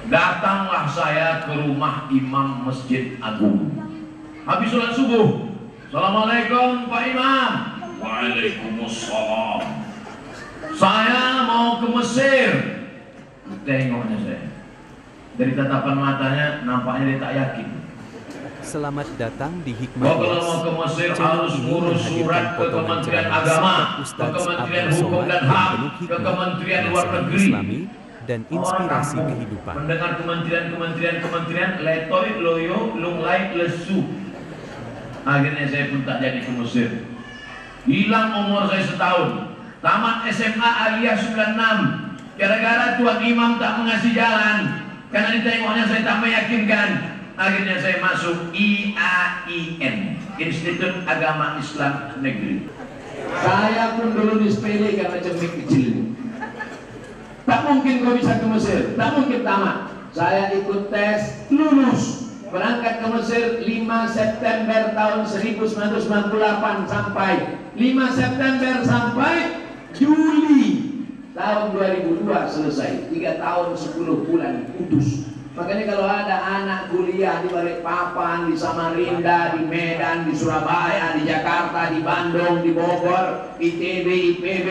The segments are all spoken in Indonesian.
Datanglah saya ke rumah imam Masjid Agung. Habis sholat subuh, Assalamualaikum Pak Imam. Waalaikumsalam. Saya mau ke Mesir. Tengoknya saya, dari tatapan matanya nampaknya dia tak yakin. Selamat datang di Hikmah Kalau mau ke Mesir harus ngurus surat ke Kementerian Agama, ke Kementerian Hukum dan HAM, ke Kementerian Luar Negeri dan inspirasi kehidupan. Mendengar kementerian letoy loyo lunglai lesu. Akhirnya saya pun tak jadi ke Mesir. Hilang umur saya setahun. Tamat SMA alias 96. Gara-gara tuan imam tak mengasih jalan, karena ditengoknya saya tak meyakinkan. Akhirnya saya masuk IAIN, Institut Agama Islam Negeri. Saya pun dulu disepele karena cemik kecil. Tak mungkin kau bisa ke Mesir, tak mungkin tamat. Saya ikut tes, lulus. Berangkat ke Mesir 5 September tahun 1998 sampai 5 September sampai Juli tahun 2002 selesai. 3 tahun 10 bulan kudus. Makanya kalau ada anak kuliah di Balikpapan, di Samarinda, di Medan, di Surabaya, di Jakarta, di Bandung, di Bogor, ITB, IPB,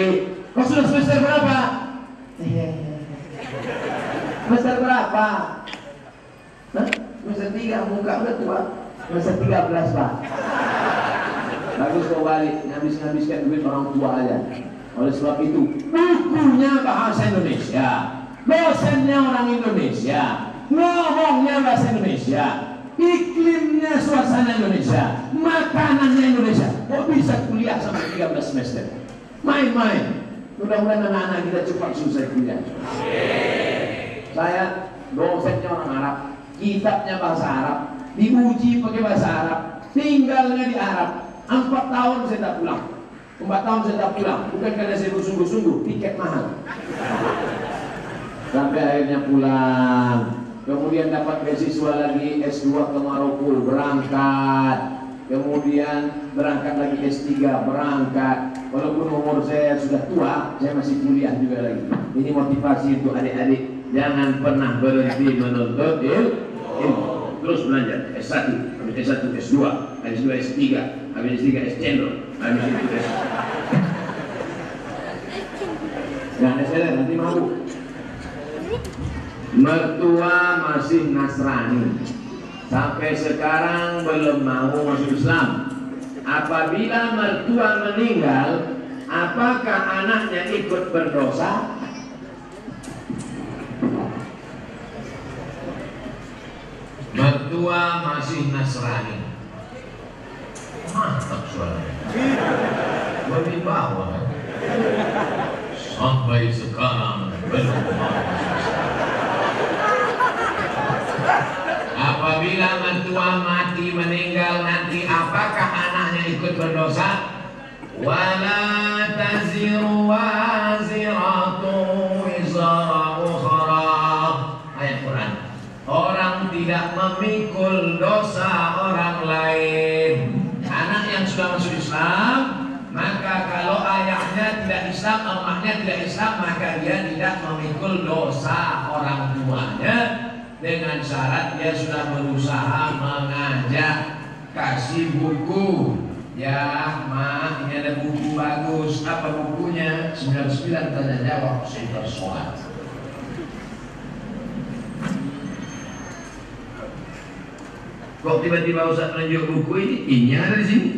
kau sudah semester berapa? Semester berapa? Hah? Semester 3, muka udah tua. Semester 13 Pak. Bagus kau balik, ngabis-ngabiskan duit orang tua aja. Oleh sebab itu, bukunya bahasa Indonesia, dosennya orang Indonesia, ngomongnya bahasa Indonesia, iklimnya suasana Indonesia, makanannya Indonesia. Kok bisa kuliah sampai 13 semester? Main-main. Mudah-mudahan anak-anak kita cepat selesai kuliah. Saya dosennya orang Arab, kitabnya bahasa Arab, diuji pakai bahasa Arab, tinggalnya di Arab. 4 tahun saya tak pulang. 4 tahun saya tak pulang, bukan karena saya bersungguh-sungguh, tiket mahal. Sampai akhirnya pulang. Kemudian dapat beasiswa lagi S2 ke Maroko, berangkat. Kemudian berangkat lagi S3, berangkat. Walaupun umur saya sudah tua, saya masih kuliah juga lagi. Ini motivasi untuk adik-adik, jangan pernah berhenti menuntut ilmu. Terus belajar S1, habis S1 S2, habis S2 S3, habis S3 S Cendol, habis itu S. Jangan SLR, nanti malu. Mertua masih Nasrani, sampai sekarang belum mau masuk Islam. Apabila mertua meninggal, apakah anaknya ikut berdosa? Mertua masih Nasrani. Mantap suaranya. Lebih bawah. Sampai sekarang belum mau. Apabila mertua mati meninggal nanti, apakah anaknya ikut berdosa? Wala taziru waziratu wizara ukhra. Ayat Quran. Orang tidak memikul dosa orang lain. Anak yang sudah masuk Islam, maka kalau ayahnya tidak Islam, emaknya tidak Islam, maka dia tidak memikul dosa orang tuanya, dengan syarat dia sudah berusaha mengajak, kasih buku. Ya, Ma, ini ada buku bagus. Apa bukunya? 99 tanya jawab, Sinter Sholat. Kok tiba-tiba Ustaz menunjuk buku ini ada di sini.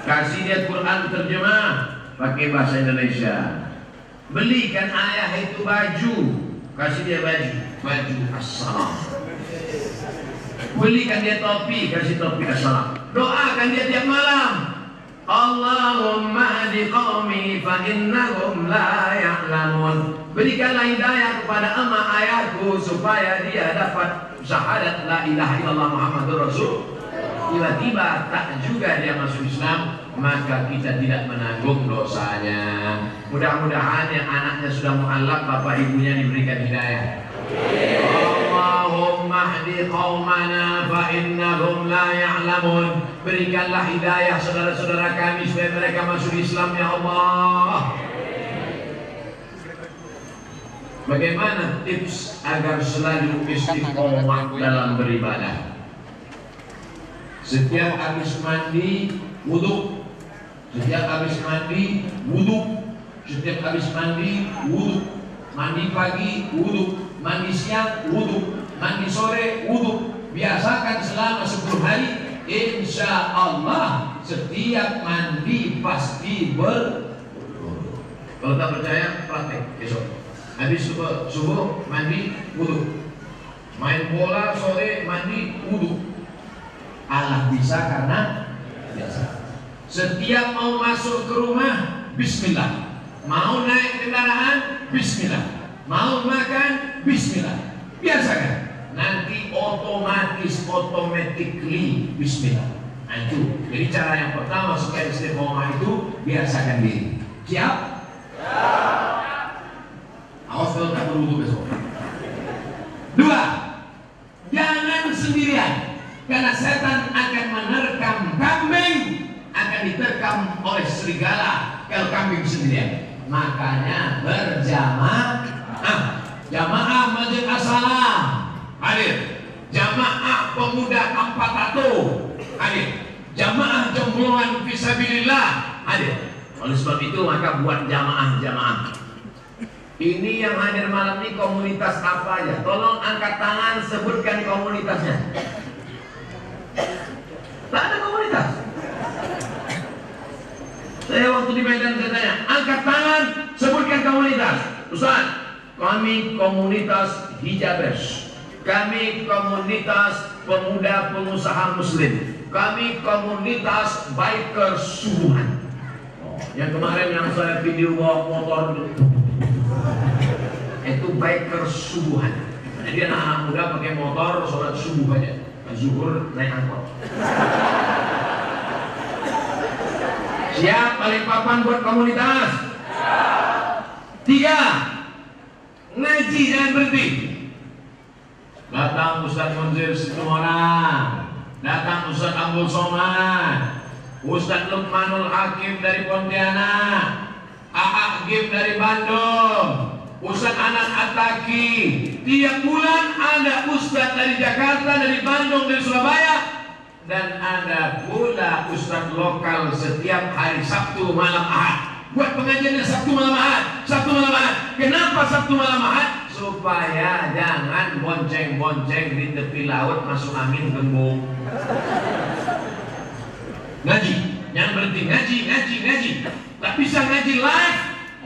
Kasih dia Quran terjemah pakai bahasa Indonesia. Belikan ayah itu baju, kasih dia baju assalam. Belikan dia topi, kasih topi assalam. Doakan dia tiap malam. Allahumma hadi qaumi fa innahum la ya'lamun. Berikanlah hidayah kepada emak ayahku supaya dia dapat syahadat la ilaha illallah Muhammadur Rasul. Tiba-tiba tak juga dia masuk Islam, maka kita tidak menanggung dosanya. Mudah-mudahan yang anaknya sudah mu'allaq, bapak ibunya diberikan hidayah. Allahumma hdi qaumana fa innahum la ya'lamun. Berikanlah hidayah saudara-saudara kami supaya mereka masuk Islam, ya Allah. Bagaimana tips agar selalu istiqomah dalam beribadah? Setiap habis mandi wudhu, setiap habis mandi wudhu, setiap habis mandi wudhu, mandi pagi wudhu, mandi siang wudhu, mandi sore wudhu. Biasakan selama 10 hari, insya Allah setiap mandi pasti kalau tak percaya praktek besok. Habis subuh mandi wudhu, main bola sore mandi wudhu. Allah bisa karena biasa. Setiap mau masuk ke rumah bismillah, mau naik kendaraan bismillah, mau makan bismillah. Biasakan, nanti automatically bismillah. Nah itu, jadi cara yang pertama supaya istiqomah itu biasakan diri. Siap? Awas kalau tak berwudu besok. 2. Jangan sendirian, karena setan akan menerkam kambing, akan diterkam oleh serigala kalau kambing sendirian. Makanya berjamaah. Jamaah Masjid As-Salam hadir, jamaah pemuda Ampatato hadir, jamaah jombloan fisabilillah hadir. Oleh sebab itu maka buat jamaah-jamaah. Ini yang hadir malam ini komunitas apa aja? Tolong angkat tangan, sebutkan komunitasnya. Tak ada komunitas. Saya waktu di Medan saya tanya, angkat tangan, sebutkan komunitas. Ustaz, kami komunitas hijabers, kami komunitas pemuda pengusaha muslim, kami komunitas biker subuhan. Yang kemarin yang saya video bawa motor itu biker subuhan. Jadi anak-anak muda pakai motor sholat subuh aja, zuhur naik angkot. Siap balik papan buat komunitas? 3. Ngaji jangan berhenti. Datang Ustaz Munzir Situmorang, datang Ustaz Abdul Somad, Ustaz Lukmanul Hakim dari Pontianak, A'ak Gib dari Bandung, Ustaz Anan Ataki. Tiap bulan ada Ustaz dari Jakarta, dari Bandung, dari Surabaya, dan ada pula Ustaz lokal setiap hari Sabtu malam Ahad. Buat pengajiannya Sabtu malam Ahad, Sabtu malam Ahad. Kenapa Sabtu malam Ahad? Supaya jangan bonceng-bonceng di tepi laut masuk angin gembung. Ngaji, jangan berhenti ngaji. Tak bisa ngaji live,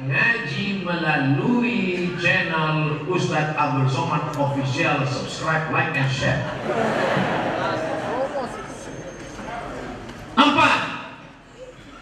ngaji melalui channel Ustadz Abdul Somad Official. Subscribe, like, and share. 4.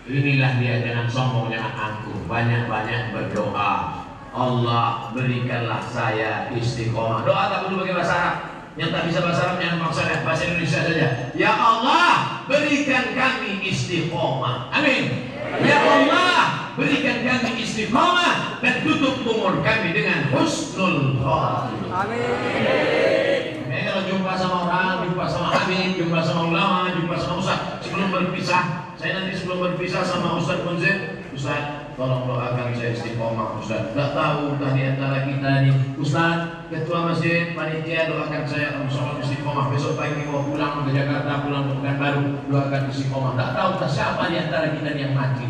Inilah dia, jangan sombong, jangan angkuh, banyak-banyak berdoa. Allah berikanlah saya istiqomah. Doa tak perlu pakai bahasa Arab. Yang tak bisa bahasa Arab jangan maksa bahasa Indonesia saja. Ya Allah, berikan kami istiqomah. Amin. Ya Allah, berikan kami istiqomah dan tutup umur kami dengan husnul khotimah. Amin. Kalau jumpa sama orang, jumpa sama Habib, jumpa sama ulama, jumpa sama ustaz, sebelum berpisah, saya nanti sebelum berpisah sama Ustaz Munzir, Ustaz, tolong doakan saya istiqomah Ustaz. Tak tahu entah di antara kita nih, Ustaz, ketua masjid, panitia, doakan saya sholat istiqomah. Besok pagi mau pulang ke Jakarta, pulang ke Pekanbaru, doakan istiqomah. Tak tahu entah siapa di antara kita yang mati.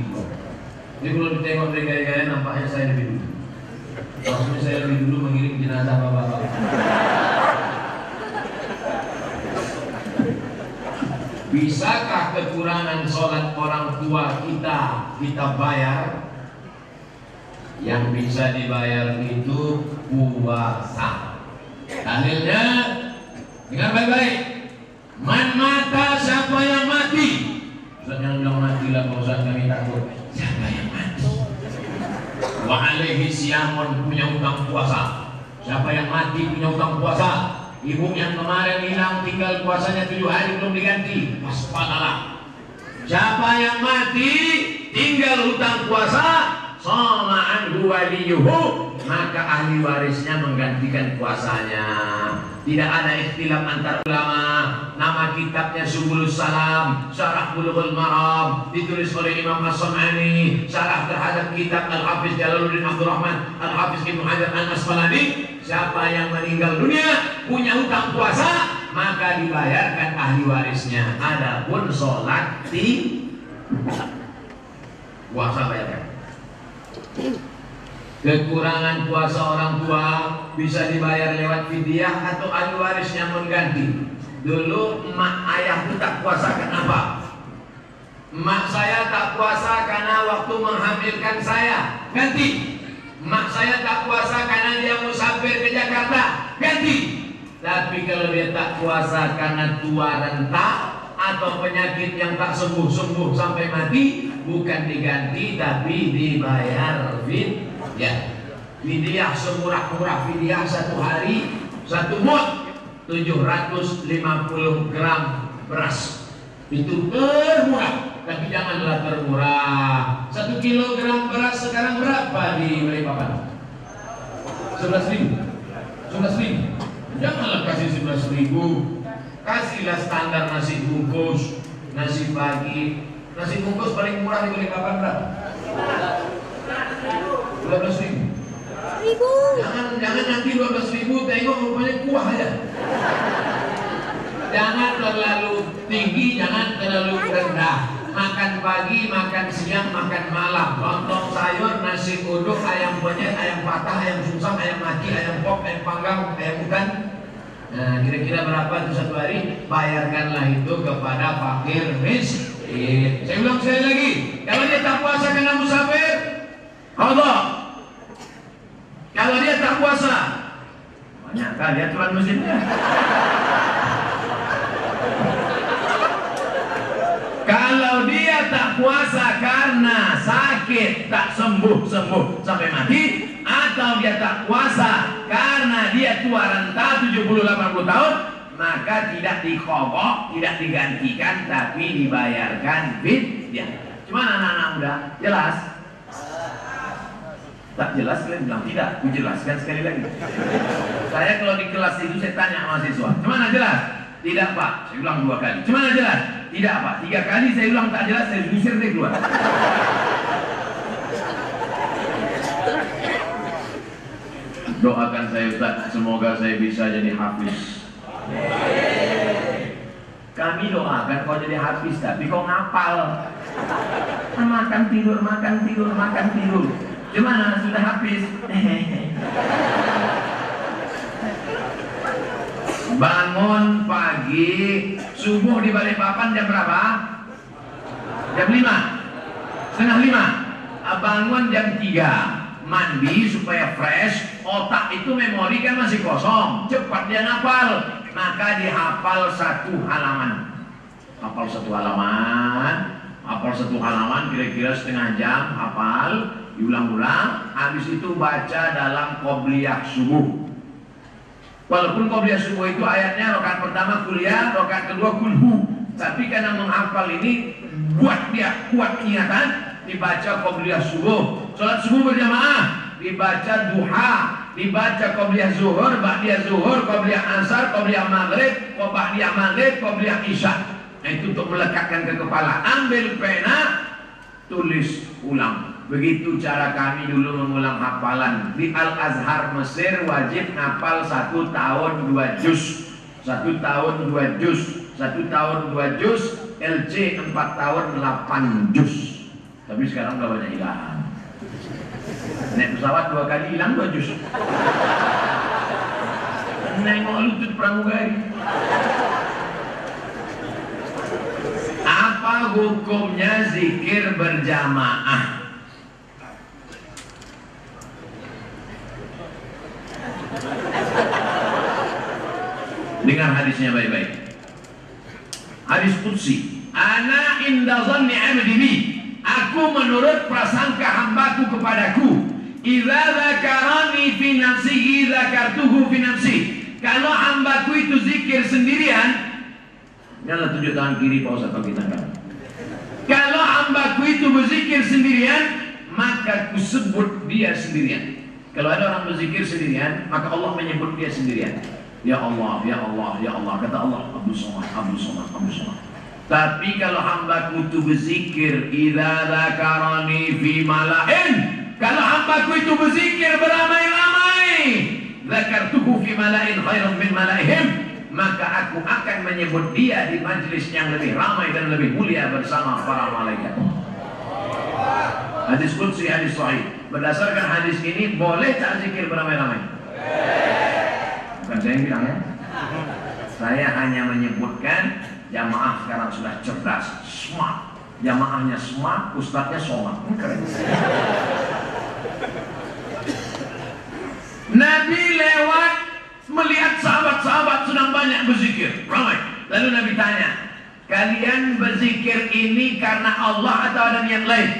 Jadi kalau ditengok dari gaya-gaya, nampaknya saya lebih dulu. Maksudnya saya lebih dulu mengirim jenazah bapak-bapak. Bisakah kekurangan sholat orang tua kita bayar? Yang bisa dibayar itu puasa. Dalilnya dengar baik-baik. Man mata, siapa yang mati? Ustaz yang bilang mati lah, Pak Ustaz, kami takut. Siapa yang mati? Wa alaihi siyamun, punya utang puasa. Siapa yang mati punya utang puasa? Ibu yang kemarin hilang tinggal puasanya 7 hari belum diganti, waspadalah. Siapa yang mati tinggal hutang puasa sama anhu waliyuhu, maka ahli warisnya menggantikan puasanya. Tidak ada ikhtilaf antar ulama. Nama kitabnya Subulus Salam, Syarah Bulughul Maram, ditulis oleh Imam As-Sam'ani, syarah terhadap kitab Al-Hafiz Jalaluddin Abdurrahman Al-Hafiz Ibnu Hajar Al-Asqalani. Siapa yang meninggal dunia punya hutang puasa, maka dibayarkan ahli warisnya. Adapun sholat di puasa bayarkan. Kekurangan puasa orang tua bisa dibayar lewat fidyah atau ahli warisnya mengganti. Dulu emak ayahku tak puasa, kenapa? Emak saya tak puasa karena waktu menghamilkan saya, ganti. Emak saya tak puasa karena dia musafir ke Jakarta, ganti. Tapi kalau dia tak puasa karena tua renta atau penyakit yang tak sembuh-sembuh sampai mati, bukan diganti tapi dibayar fidyah. Fidyah semurah-murah fidyah satu hari satu mud 750 gram beras. Itu termurah, tapi janganlah termurah. 1 kilogram beras sekarang berapa di Balikpapan? 11.000. 11.000. Janganlah kasih 11.000. Kasihlah standar nasi bungkus, nasi pagi. Nasi bungkus paling murah di Balikpapan berapa? 12.000. Jangan nanti 12.000 tengok rupanya kuah aja. Jangan terlalu tinggi, jangan terlalu rendah. Makan pagi, makan siang, makan malam. Lontong sayur, nasi uduk, ayam penyet, ayam patah, ayam susam, ayam mati, ayam pop, ayam panggang, ayam ikan. Nah, kira-kira berapa itu satu hari? Bayarkanlah itu kepada fakir miskin. Saya ulang sekali lagi, kalau dia tak puasa karena musafir, Allah. Kalau dia tak puasa, banyak kali aturan musimnya. Kalau dia tak puasa karena sakit tak sembuh sampai mati, atau dia tak puasa karena dia tua renta 70-80 tahun, maka tidak dikobok, tidak digantikan, tapi dibayarkan fidyah. Cuman anak-anak muda, jelas? Tak jelas, kalian bilang tidak. Aku jelaskan sekali lagi. Saya kalau di kelas itu saya tanya mahasiswa, cuman jelas? Tidak Pak, saya ulang 2 kali. Cuman jelas? Tidak Pak, 3 kali saya ulang tak jelas, saya usir dia keluar. Doakan saya Ustaz, semoga saya bisa jadi hafiz. Kami doakan kau jadi hafiz, tapi kau ngapal. Makan tidur. Gimana sudah habis? Bangun pagi, subuh di Balikpapan jam berapa? Jam 5, setengah 5. Bangun jam 3, mandi supaya fresh. Otak itu memori kan masih kosong, cepat dia ngapal. Maka dihafal 1 halaman. Hafal 1 halaman kira-kira setengah jam hafal. Diulang-ulang, habis itu baca dalam qobliyah subuh. Walaupun qobliyah subuh itu ayatnya rakaat pertama kuliah, rakaat kedua kulhu, tapi karena menghafal ini buat dia kuat ingatan, dibaca qobliyah subuh. Salat subuh berjamaah, dibaca duha, dibaca qobliyah zuhur, ba'diyah zuhur, qobliyah asar, qobliyah maghrib, ba'diyah maghrib, qobliyah isya. Nah, itu untuk melekatkan ke kepala. Ambil pena, tulis ulang. Begitu cara kami dulu mengulang hafalan. Di Al-Azhar Mesir wajib ngapal 1 tahun 2 juz. 1 tahun 2 juz. 1 tahun 2 juz. LC 4 tahun 8 juz. Tapi sekarang udah banyak hilang. Naik pesawat 2 kali hilang 2 juz. Nengok lutut pramugari. Apa hukumnya zikir berjamaah? Dengar hadisnya baik-baik. Hadis qudsi, ana inda dhanni 'abdi bi. Aku menurut prasangka hambaku kepadaku. Idza dzakarani fi nafsihi dzakartuhu fi nafsi. Kalau hambaku itu zikir sendirian, nyala tunjuk tangan kiri, Pak Ustaz, bagi tangan. Kalau hambaku itu berzikir sendirian, maka kusebut dia sendirian. Kalau ada orang berzikir sendirian, maka Allah menyebut dia sendirian. Ya Allah, ya Allah, ya Allah. Kata Allah, Abdus Somad, Abdus Somad, Abdus Somad. Tapi kalau hambaku itu berzikir, idza dzakarani fi mala'in, kalau hambaku itu berzikir beramai-ramai, dzakartuhu fi mala'in khairan min mala'ihim, maka aku akan menyebut dia di majlis yang lebih ramai dan lebih mulia bersama para malaikat. Hadis qudsi, hadis sahih. Berdasarkan hadis ini, boleh tak zikir beramai-ramai? Bukan saya yang bilang ya. Saya hanya menyebutkan jamaah sekarang sudah cerdas, smart. Jamaahnya smart, ustadznya somad. Keren. Nabi lewat melihat sahabat-sahabat sedang banyak berzikir, ramai. Lalu Nabi tanya, kalian berzikir ini karena Allah atau ada niat lain?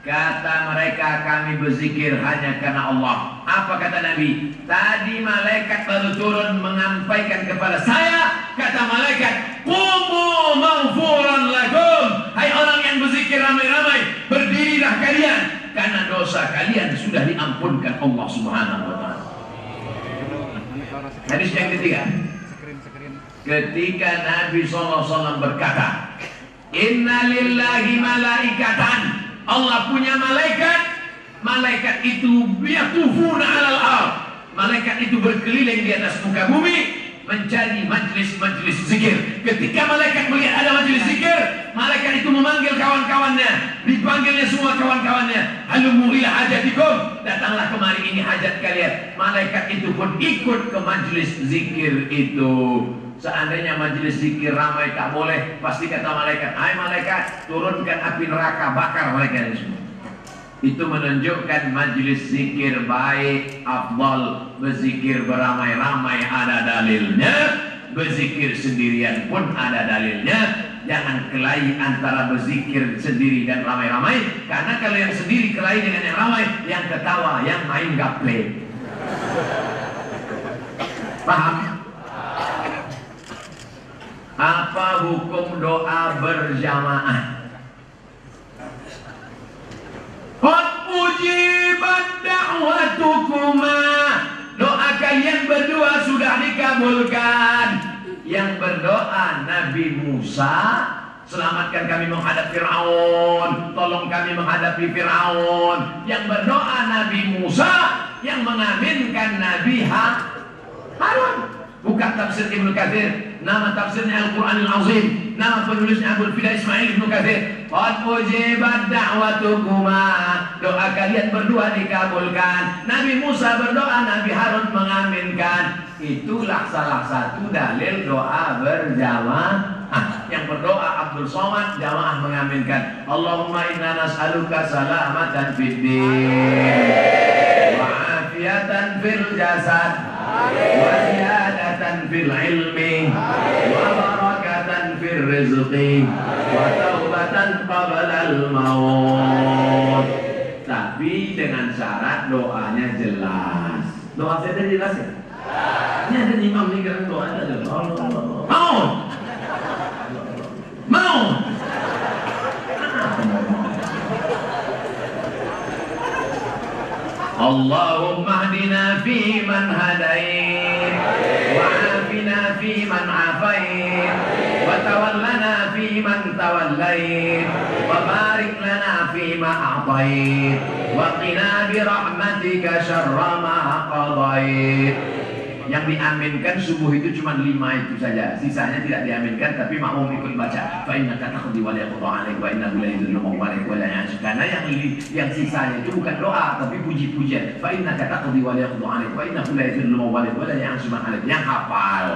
Kata mereka, kami berzikir hanya karena Allah. Apa kata Nabi? Tadi malaikat baru turun menyampaikan kepada saya. Kata malaikat, qumu maghfuran lakum. Hai orang yang berzikir ramai-ramai, berdirilah kalian, karena dosa kalian sudah diampunkan Allah Subhanahu wa ta'ala. Hadis yang ketiga, ketika Nabi SAW berkata, inna lillahi malaikatan, Allah punya malaikat. Malaikat itu yatufuna 'alal ardh. Malaikat itu berkeliling di atas muka bumi mencari majlis-majlis zikir. Ketika malaikat melihat ada majlis zikir, malaikat itu memanggil kawan-kawannya. Dipanggilnya semua kawan-kawannya. Halumu ila hajatikum, datanglah kemari, ini hajat kalian. Malaikat itu pun ikut ke majlis zikir itu. Seandainya majelis zikir ramai tak boleh, pasti kata malaikat, hai malaikat, turunkan api neraka, bakar mereka ini semua. Itu menunjukkan majelis zikir baik, afdal. Berzikir beramai-ramai ada dalilnya, berzikir sendirian pun ada dalilnya. Jangan kelahi antara berzikir sendiri dan ramai-ramai, karena kalau yang sendiri kelahi dengan yang ramai, yang ketawa, yang main gaple. Paham? Apa hukum doa berjamaah? Qad ujibat da'watukuma, doa kalian berdua sudah dikabulkan. Yang berdoa Nabi Musa, selamatkan kami menghadap Fir'aun, tolong kami menghadapi Fir'aun. Yang berdoa Nabi Musa, yang mengaminkan Nabi Harun. Bukan tafsir Ibnu Katsir, nama tafsirnya Al-Quranil Azim, nama penulisnya Abul Fida Ismail Ibnu Katsir. Qad ujibat da'watukuma, doa kalian berdua dikabulkan. Nabi Musa berdoa, Nabi Harun mengaminkan. Itulah salah satu dalil doa berjamaah. Yang berdoa Abdul Somad, jamaah mengaminkan. Allahumma inna nas'aluka salamatan fid din wa afiyatan fil jasad wa ziyadatan fil ilmi wa barakatan fil rizqi wa taubatan qabla al maut. Tapi dengan syarat doanya jelas. Doa saya tadi jelas ya? Ini ada imam nih kan doa ada. Mau Allahumma hdina fi man hadait wa afina fi man afait wa tawallana fi man tawallait wa barik lana fi ma a'tait wa qina bi rahmatika syarra ma qadait. Yang diaminkan subuh itu cuma 5 itu saja, sisanya tidak diaminkan, tapi makmum ikut baca. Fa innaka taqdi wa la yaqda 'alaik wa innahu la yudhillu man walak wa la ya'z. Karena yang sisanya itu bukan doa tapi puji-pujian. Fa innaka taqdi wa la yaqda 'alaik wa innahu la yudhillu man walak wa la ya'z man 'alaik. Yang hafal.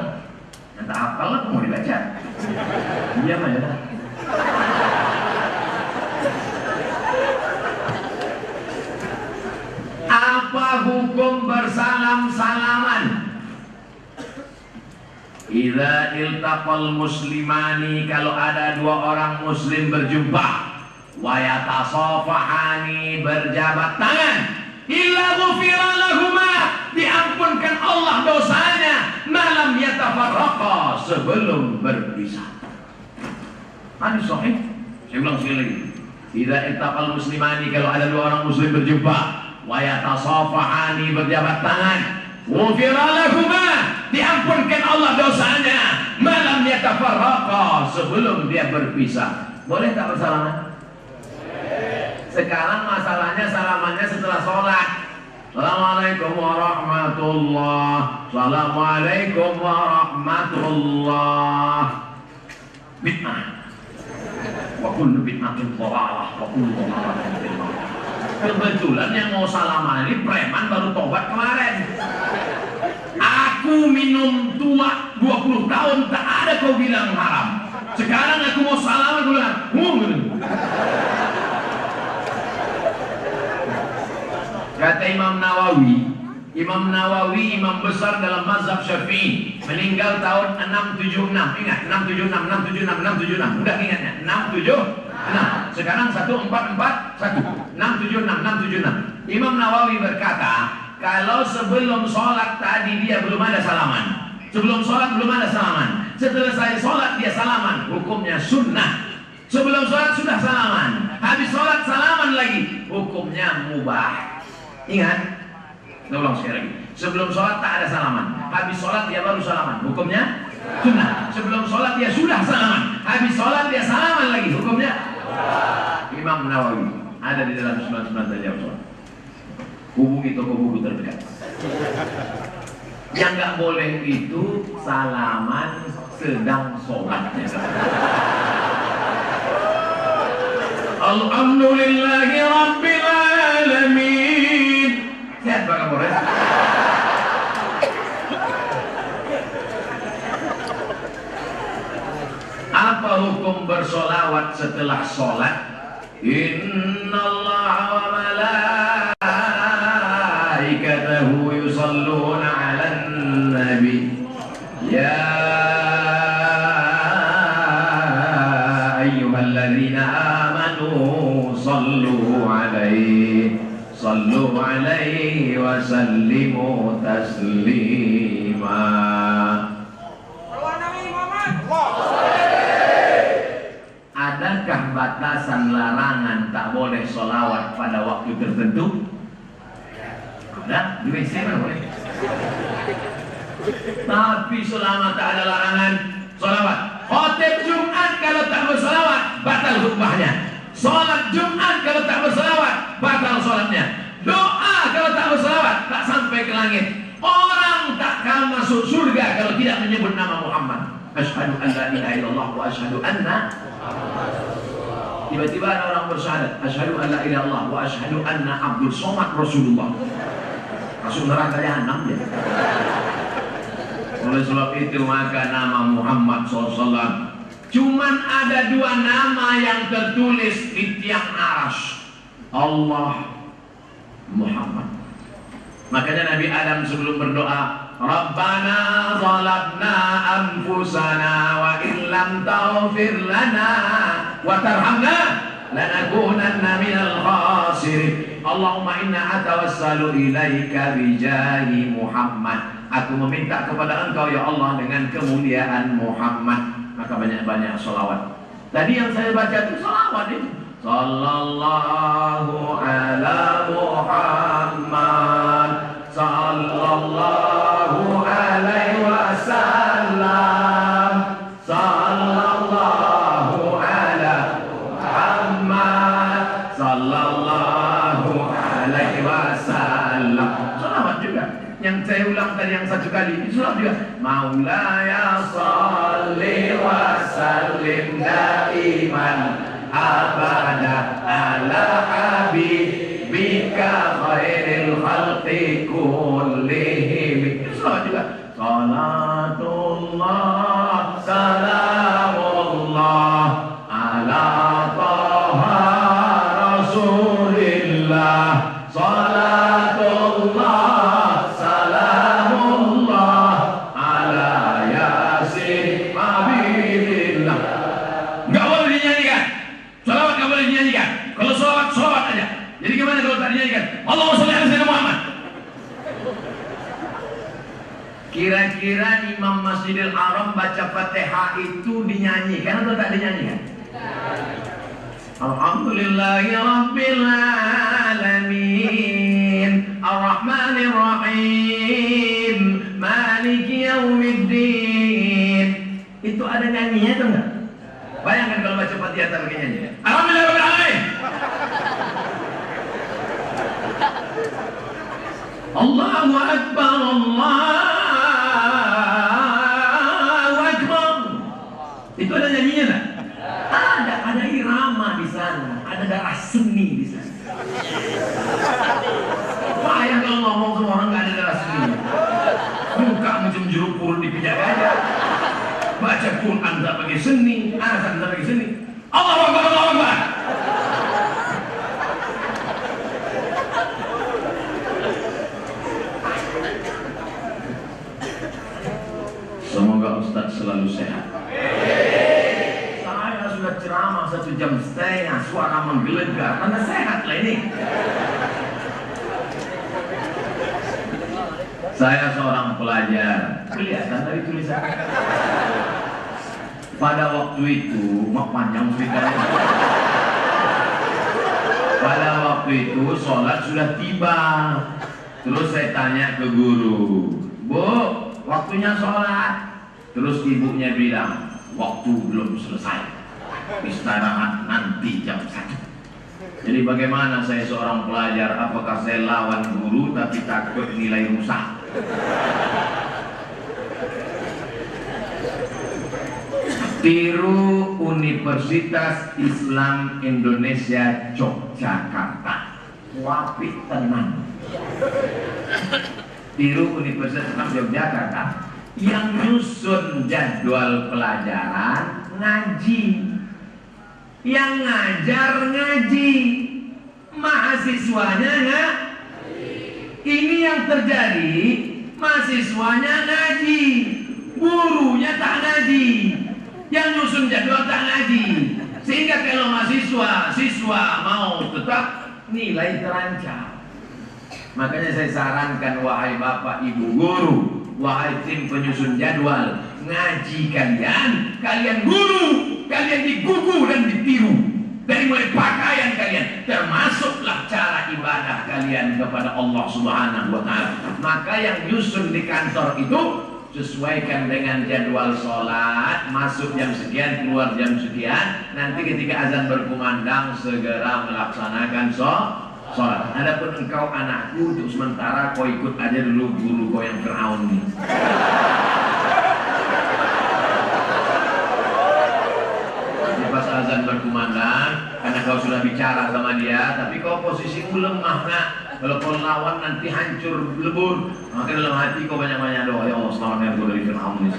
Yang tak hafal lah mau dibaca. Diam aja dah. Apa hukum bersalam-salaman? Idza iltaqal muslimani, kalau ada dua orang muslim berjumpa, wa yatasafahani, berjabat tangan, illa ghufira lahuma, diampunkan Allah dosanya, malam yatafarraqa, sebelum berpisah. Hadis sahih. Saya ulang sekali lagi. Idza iltaqal muslimani, kalau ada dua orang muslim berjumpa, wa yatasafahani, berjabat tangan, ghufira lahuma, diampunkan Allah dosanya, malam yatafarraqa, sebelum dia berpisah. Boleh tak bersalaman? Sekarang masalahnya salamannya setelah sholat. Assalamualaikum warahmatullah, Assalamualaikum warahmatullah. Bid'ah. Wa kullu bid'atin dhalalah, wa kullu dhalalatin fil nar. Kebetulan yang mau salaman ini preman baru tobat kemarin. Aku minum tua 20 tahun tak ada kau bilang haram. Sekarang aku mau salaman bilang, kata Imam Nawawi, imam besar dalam mazhab Syafi'i, meninggal tahun 676. Ingat, 676. Mudah ingatnya, 676. Sekarang 1441. 676. Imam Nawawi berkata, kalau sebelum sholat tadi dia belum ada salaman, sebelum sholat belum ada salaman, setelah saya sholat dia salaman, hukumnya sunnah. Sebelum sholat sudah salaman, habis sholat salaman lagi, hukumnya mubah. Ingat, saya ulang sekali lagi. Sebelum sholat tak ada salaman, habis sholat dia baru salaman, hukumnya sunnah. Sebelum sholat dia sudah salaman, habis sholat dia salaman lagi, hukumnya Imam Nawawi ada di dalam 99 Tajawuz Sholat. Hubungi toko buku terdekat. Yang nggak boleh itu salaman sedang sholatnya. Alhamdulillahi Rabbil Alamin. Sehat Pak Kapolres? Apa hukum bersolawat setelah sholat? Innallaha wa malaikatahu yusalluna 'alan nabi. Ya ayyuhalladzina amanu sallu 'alaihi wa sallimu taslima. Adakah batasan larangan tak boleh sholawat pada waktu tertentu? Ada, di WC mana boleh. Tapi selama tak ada larangan sholawat. Khotib Jumat kalau tak bersolawat, batal khutbahnya. Sholat Jumat kalau tak bersolawat, batal sholatnya. Doa kalau tak bersolawat, tak sampai ke langit. Orang takkan masuk surga kalau tidak menyebut nama Muhammad. Asyhadu an la ilaha illallah wa asyhadu anna. Tiba-tiba ada orang bersyahadat, asyhadu an la ilaha illallah wa asyhadu anna Abdul Somad Rasulullah. Masuk neraka jahanam dia. Oleh sebab itu maka nama Muhammad SAW cuman ada dua nama yang tertulis di tiang aras, Allah, Muhammad. Makanya Nabi Adam sebelum berdoa, Rabbana zalamna anfusana wa illam taghfir lana wa tarhamna lanakunanna minal khasirin. Allahumma inna atawassalu ilaika bijahi Muhammad. Aku meminta kepada engkau ya Allah dengan kemuliaan Muhammad. Maka banyak-banyak sholawat. Tadi yang saya baca itu sholawat itu. Sallallahu ala Muhammad, sallallahu alaihi wasallam, sallallahu ala Muhammad, sallallahu alaihi wasallam. Sholawat juga. Yang saya ulang tadi yang satu kali itu sholawat juga. Maulaya sholli wa sallim daiman abada ala habibika khairil khalqi kullihim. Itu sholawat juga. Salatullah salamullah ala taha rasulillah. Salatullah salamullah ala yasin habibillah. Enggak boleh dinyanyikan. Sholawat enggak boleh dinyanyikan. Kalau sholawat, sholawat aja. Jadi gimana kalau tak dinyanyikan? Allahumma sholli ala sayyidina Muhammad. Kira-kira Imam Masjidil Haram baca Fatihah itu dinyanyikan atau tak dinyanyikan? Alhamdulillahi Rabbil Alamin Ar-Rahmanir Rahim Maliki Yaumiddin. Itu ada nyanyinya tuh enggak? Bayangkan kalau baca Fatihah pakai nyanyi. Alhamdulillah Rabbil Alamin. Allahu Akbar, Allahu Akbar. Itu ada nyanyinya enggak? Ada irama di sana, ada darah seni di sana. Bayang kalau ngomong sama orang nggak ada darah seni, muka macam jeruk purut dipijak aja. Baca Quran tak pakai seni, azan tak pakai seni. Allahu Akbar, Allahu Akbar. Semoga Ustaz selalu sehat. Ceramah 1,5 jam, suara menggelegar, mana sehat lah ini. Saya seorang pelajar, kelihatan dari tulisan. Pada waktu itu, panjang ceritanya. Pada waktu itu sholat sudah tiba. Terus saya tanya ke guru, Bu, waktunya sholat. Terus ibunya bilang, waktu belum selesai. Istirahat nanti jam 1. Jadi bagaimana saya seorang pelajar, apakah saya lawan guru tapi takut nilai rusak? Tiru Universitas Islam Indonesia Yogyakarta. Wapik tenang. Tiru Universitas Islam Yogyakarta yang nyusun jadwal pelajaran ngaji. Yang ngajar ngaji, mahasiswanya enggak. Ini yang terjadi, mahasiswanya ngaji, gurunya tak ngaji, yang nyusun jadwal tak ngaji. Sehingga kalau siswa mau tetap, nilai terancam. Makanya saya sarankan, wahai bapak ibu guru, wahai tim penyusun jadwal, ngaji kalian guru, kalian digugu dan ditiru. Dari mulai pakaian kalian, termasuklah cara ibadah kalian kepada Allah Subhanahu wa Ta'ala. Maka yang nyusun di kantor itu sesuaikan dengan jadwal sholat, masuk jam sekian, keluar jam sekian. Nanti ketika azan berkumandang segera melaksanakan sholat. Adapun engkau anakku, untuk sementara kau ikut aja dulu guru kau yang Fir'aun nih. Pas azan berkumandang, karena kau sudah bicara sama dia, tapi kau posisimu lemah, nak. Kalau kau lawan nanti hancur lebur. Maka dalam hati kau banyak-banyak doa, ya Allah selamatkan aku dari Fir'aun ini.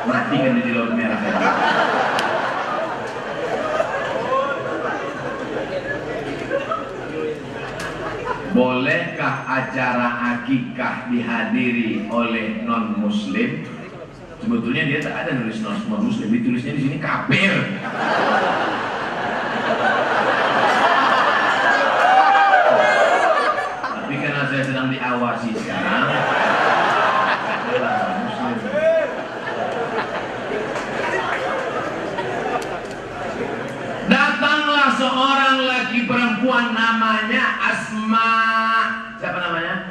Mati kan di laut merah. Bolehkah acara akikah dihadiri oleh non muslim? Sebetulnya dia tak ada nulis non muslim, ditulisnya di sini kafir. Tapi karena saya sedang diawasi sekarang, muslim. Datanglah seorang laki perempuan namanya Asma. Siapa namanya?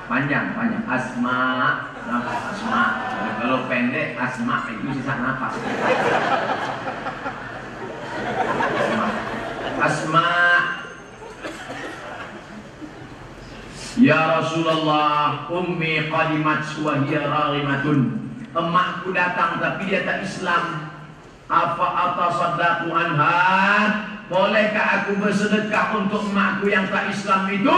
Panjang. Asma. Asma. Kalau pendek Asma itu sisa nafas. Asma. Ya Rasulullah, ummi qadimat wa hiya raghimatun. Emakku datang tapi dia tak Islam. Apa atasaddaqu anha? Bolehkah aku bersedekah untuk emakku yang tak Islam itu?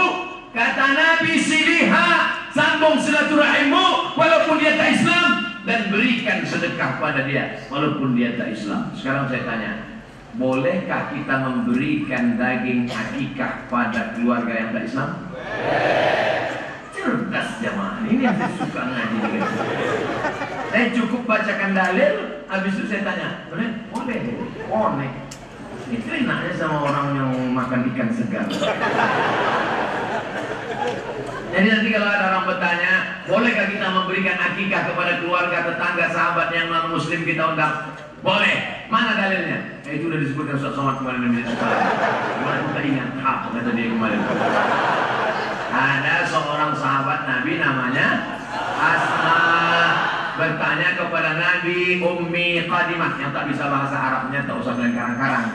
Kata Nabi, siliha, sambung silaturahimmu walaupun dia tak Islam, dan berikan sedekah pada dia walaupun dia tak Islam. Sekarang saya tanya, bolehkah kita memberikan daging akikah pada keluarga yang tak Islam? Cerdas jamaah, ini yang saya suka ngaji. Saya cukup bacakan dalil, habis itu saya tanya, boleh? Boleh. Itu enaknya sama orang yang makan ikan segar. Jadi nanti kalau ada orang bertanya, bolehkah kita memberikan akikah kepada keluarga, tetangga, sahabat yang non muslim kita undang? Boleh. Mana dalilnya? Itu udah disebutkan Ustaz Somad kemarin di sekolah. Gimana kita ingat hak kata dia kemarin. Ada seorang sahabat Nabi namanya Asma, bertanya kepada Nabi, Ummi Qadimah, yang tak bisa bahasa Arabnya, tak usah bilang karang-karang,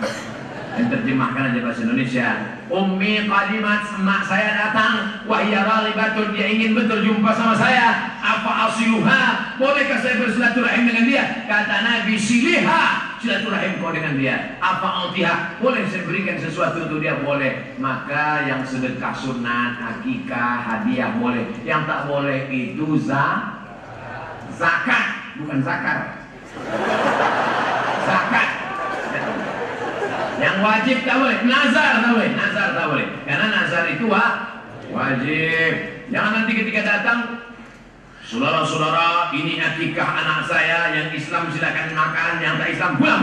yang terjemahkan aja bahasa Indonesia. Ummi Qadimah, emak saya datang, wahya ralibatun, dia ingin betul jumpa sama saya. Apa asiluha, bolehkah saya bersilaturahim dengan dia? Kata Nabi, siliha, silaturahim kau dengan dia. Apa altiha, boleh saya berikan sesuatu untuk dia? Boleh. Maka yang sedekah sunat, akikah, hadiah boleh. Yang tak boleh itu zakat, bukan zakar. Zakat. Yang wajib tak boleh, nazar tak boleh, nazar tak boleh. Karena nazar itu wajib. Jangan nanti ketika datang, saudara-saudara, ini akikah anak saya, yang Islam silakan makan, yang tak Islam pulang.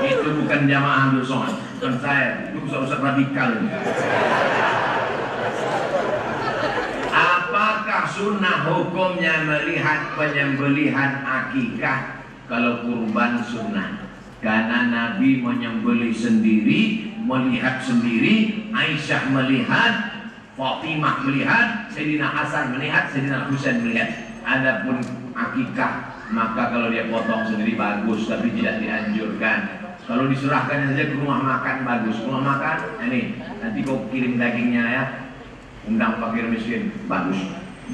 Itu bukan jamaah Abdul Somad, bukan saya, itu ustaz-ustaz radikal. Apakah sunnah hukumnya melihat penyembelihan akikah? Kalau kurban sunnah, karena Nabi menyembelih sendiri, melihat sendiri, Aisyah melihat, Fatimah melihat, Sayyidina Hasan melihat, Sayyidina Husain melihat. Adapun akikah, maka kalau dia potong sendiri bagus, tapi tidak dianjurkan. Kalau diserahkan saja ke rumah makan bagus. Rumah makan, ini nanti kau kirim dagingnya ya, undang fakir miskin, bagus.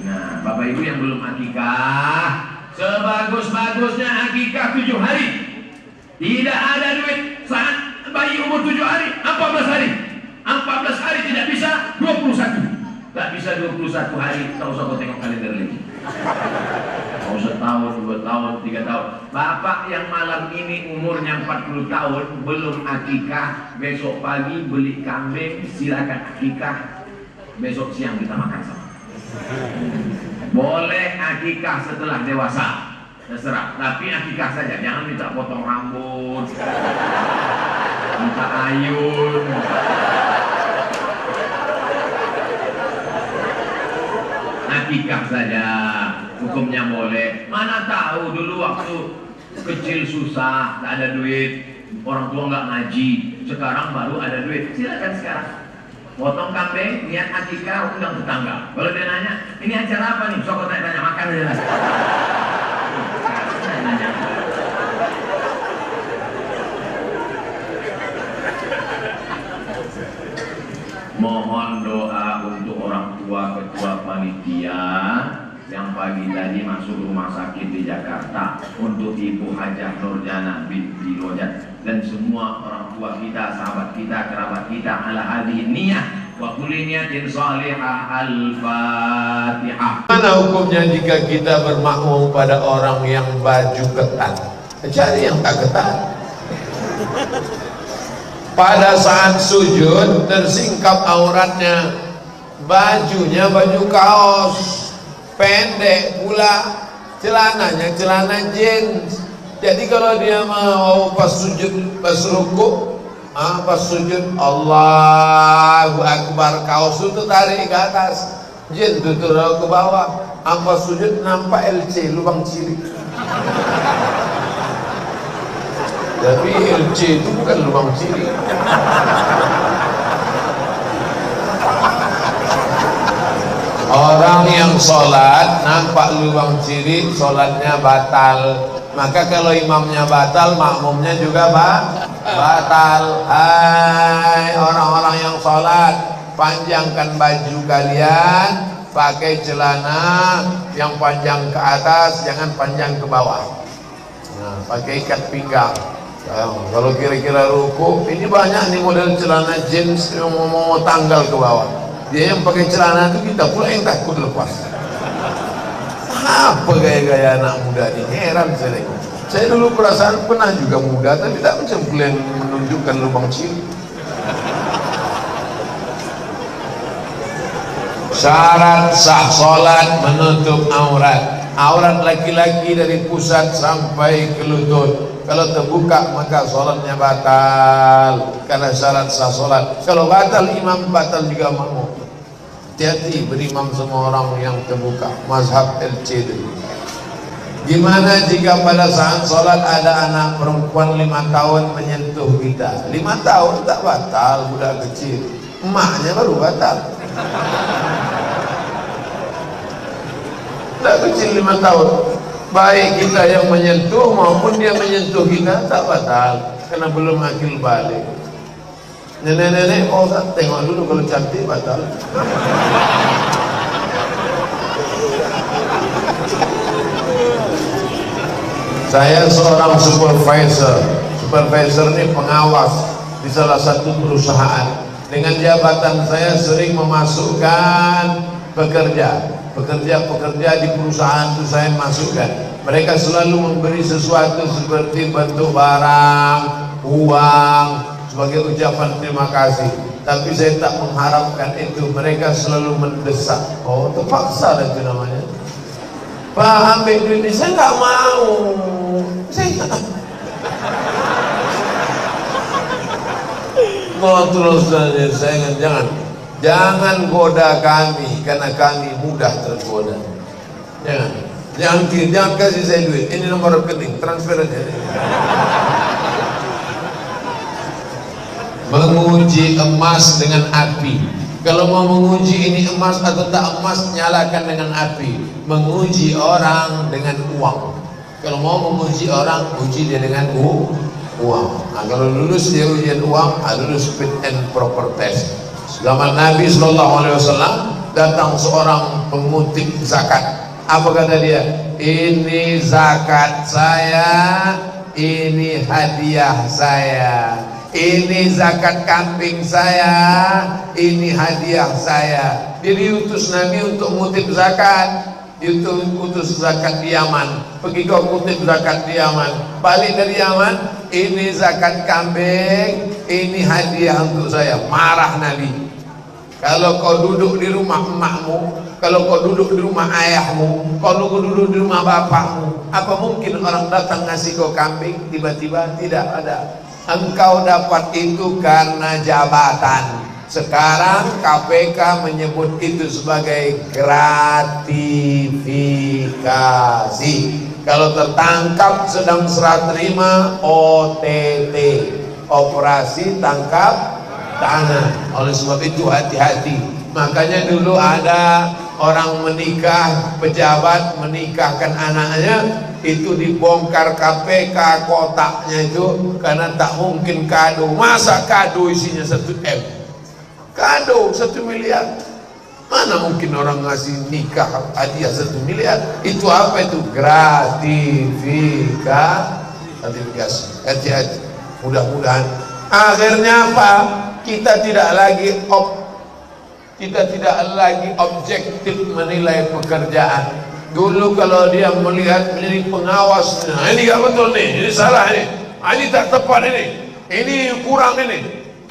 Nah, Bapak Ibu yang belum akikah, sebagus-bagusnya akikah 7 hari. Tidak ada duit saat bayi umur 7 hari, 14 hari. 14 hari tidak bisa 21. Tak bisa 21 hari, tak usah kau tengok kalender lagi. Mau setahun, 2 tahun, 3 tahun. Bapak yang malam ini umurnya 40 tahun belum akikah, besok pagi beli kambing, silakan akikah. Besok siang kita makan sama. Boleh akikah setelah dewasa, terserah. Tapi akikah saja, jangan minta potong rambut, minta ayun. Akikah saja, hukumnya boleh. Mana tahu dulu waktu kecil susah, tak ada duit, orang tua nggak ngaji, sekarang baru ada duit. Silakan sekarang. Potong kambing, niat akikah, undang tetangga. Kalau dia nanya, ini acara apa nih? Sok tanya makan aja lah. Mohon doa untuk orang tua ketua panitia yang pagi tadi masuk rumah sakit di Jakarta, untuk Ibu Hajah Nurjana binti Rojat dan semua orang tua kita, sahabat kita, kerabat kita, ala hadhihi niyah wa kulli niyatin salihah. Al-Fatihah. Mana hukumnya jika kita bermakmum pada orang yang baju ketat? Cari yang tak ketat. Pada saat sujud tersingkap auratnya, bajunya baju kaos pendek pula, celananya celana jeans. Jadi kalau dia mau pas sujud, pas rukuk, pas sujud Allahu Akbar, kaos itu tarik ke atas, jeans itu turun ke bawah. Pas sujud nampak LC, lubang cilik. Tapi LC itu bukan lubang cilik. Orang yang sholat nampak lubang ciri, sholatnya batal. Maka kalau imamnya batal, makmumnya juga batal. Hai orang-orang yang sholat, panjangkan baju kalian, pakai celana yang panjang ke atas, jangan panjang ke bawah. Nah, pakai ikat pinggang. Kalau kira-kira ruku, ini banyak nih model celana jeans yang mau tanggal ke bawah. Dia yang pakai celana itu, kita pula yang takut lepas. Apa gaya-gaya anak muda ini? Heran saya. Saya dulu perasaan pernah juga muda, tapi tak macam kalian menunjukkan lubang cili. Syarat sah sholat menutup aurat. Aurat laki-laki dari pusat sampai ke lutut. Kalau terbuka maka sholatnya batal, karena syarat sah sholat. Kalau batal imam, batal juga makmum. Hati-hati berimam semua orang yang terbuka. Mazhab LC dulu. Gimana jika pada saat sholat ada anak perempuan 5 tahun menyentuh kita? 5 tahun tak batal, budak kecil. Emaknya baru batal. Budak kecil 5 tahun. Baik kita yang menyentuh maupun dia menyentuh kita tak batal, karena belum akil balik. Nenek-nenek, oh tengok dulu, kalau cantik batal. Saya seorang supervisor ini pengawas di salah satu perusahaan. Dengan jabatan saya sering memasukkan pekerja di perusahaan itu saya masukkan. Mereka selalu memberi sesuatu seperti bentuk barang, uang sebagai ucapan terima kasih. Tapi saya tak mengharapkan itu. Mereka selalu mendesak. Oh, terpaksa lah itu namanya. Pak, ambil duit ini. Saya nggak mau. Saya nggak. Mau terus saya jangan goda kami, karena kami mudah tergoda. Jangan kasih saya duit. Ini nomor rekening, transfer aja. Menguji emas dengan api. Kalau mau menguji ini emas atau tak emas, nyalakan dengan api. Menguji orang dengan uang. Kalau mau menguji orang, uji dia dengan uang. Nah, kalau lulus dia ujian uang, lulus fit and proper test. Zaman Nabi SAW datang seorang pengutip zakat. Apa kata dia? Ini zakat saya, ini hadiah saya. Ini zakat kambing saya, ini hadiah saya. Jadi utus Nabi untuk mengutip zakat. Itu utus zakat di Yaman. Pergi kau kutip zakat di Yaman. Balik dari Yaman, ini zakat kambing, ini hadiah untuk saya. Marah Nabi. Kalau kau duduk di rumah emakmu, kalau kau duduk di rumah ayahmu, kalau kau duduk di rumah bapakmu, apa mungkin orang datang ngasih kau kambing tiba-tiba? Tidak ada. Engkau dapat itu karena jabatan. Sekarang KPK menyebut itu sebagai gratifikasi. Kalau tertangkap sedang serah terima, OTT, operasi tangkap tangan. Oleh sebab itu hati-hati. Makanya dulu ada orang menikah, pejabat menikahkan anaknya, itu dibongkar KPK kotaknya itu, karena tak mungkin kado. Masa kado isinya 1 M? Kado 1 miliar. Mana mungkin orang ngasih nikah hadiah 1 miliar? Itu apa itu? Gratifikasi. Hati-hati. Mudah-mudahan akhirnya apa? Kita tidak lagi objektif menilai pekerjaan. Dulu kalau dia melihat menjadi pengawas, nah ini gak betul nih, ini salah ini tak tepat ini kurang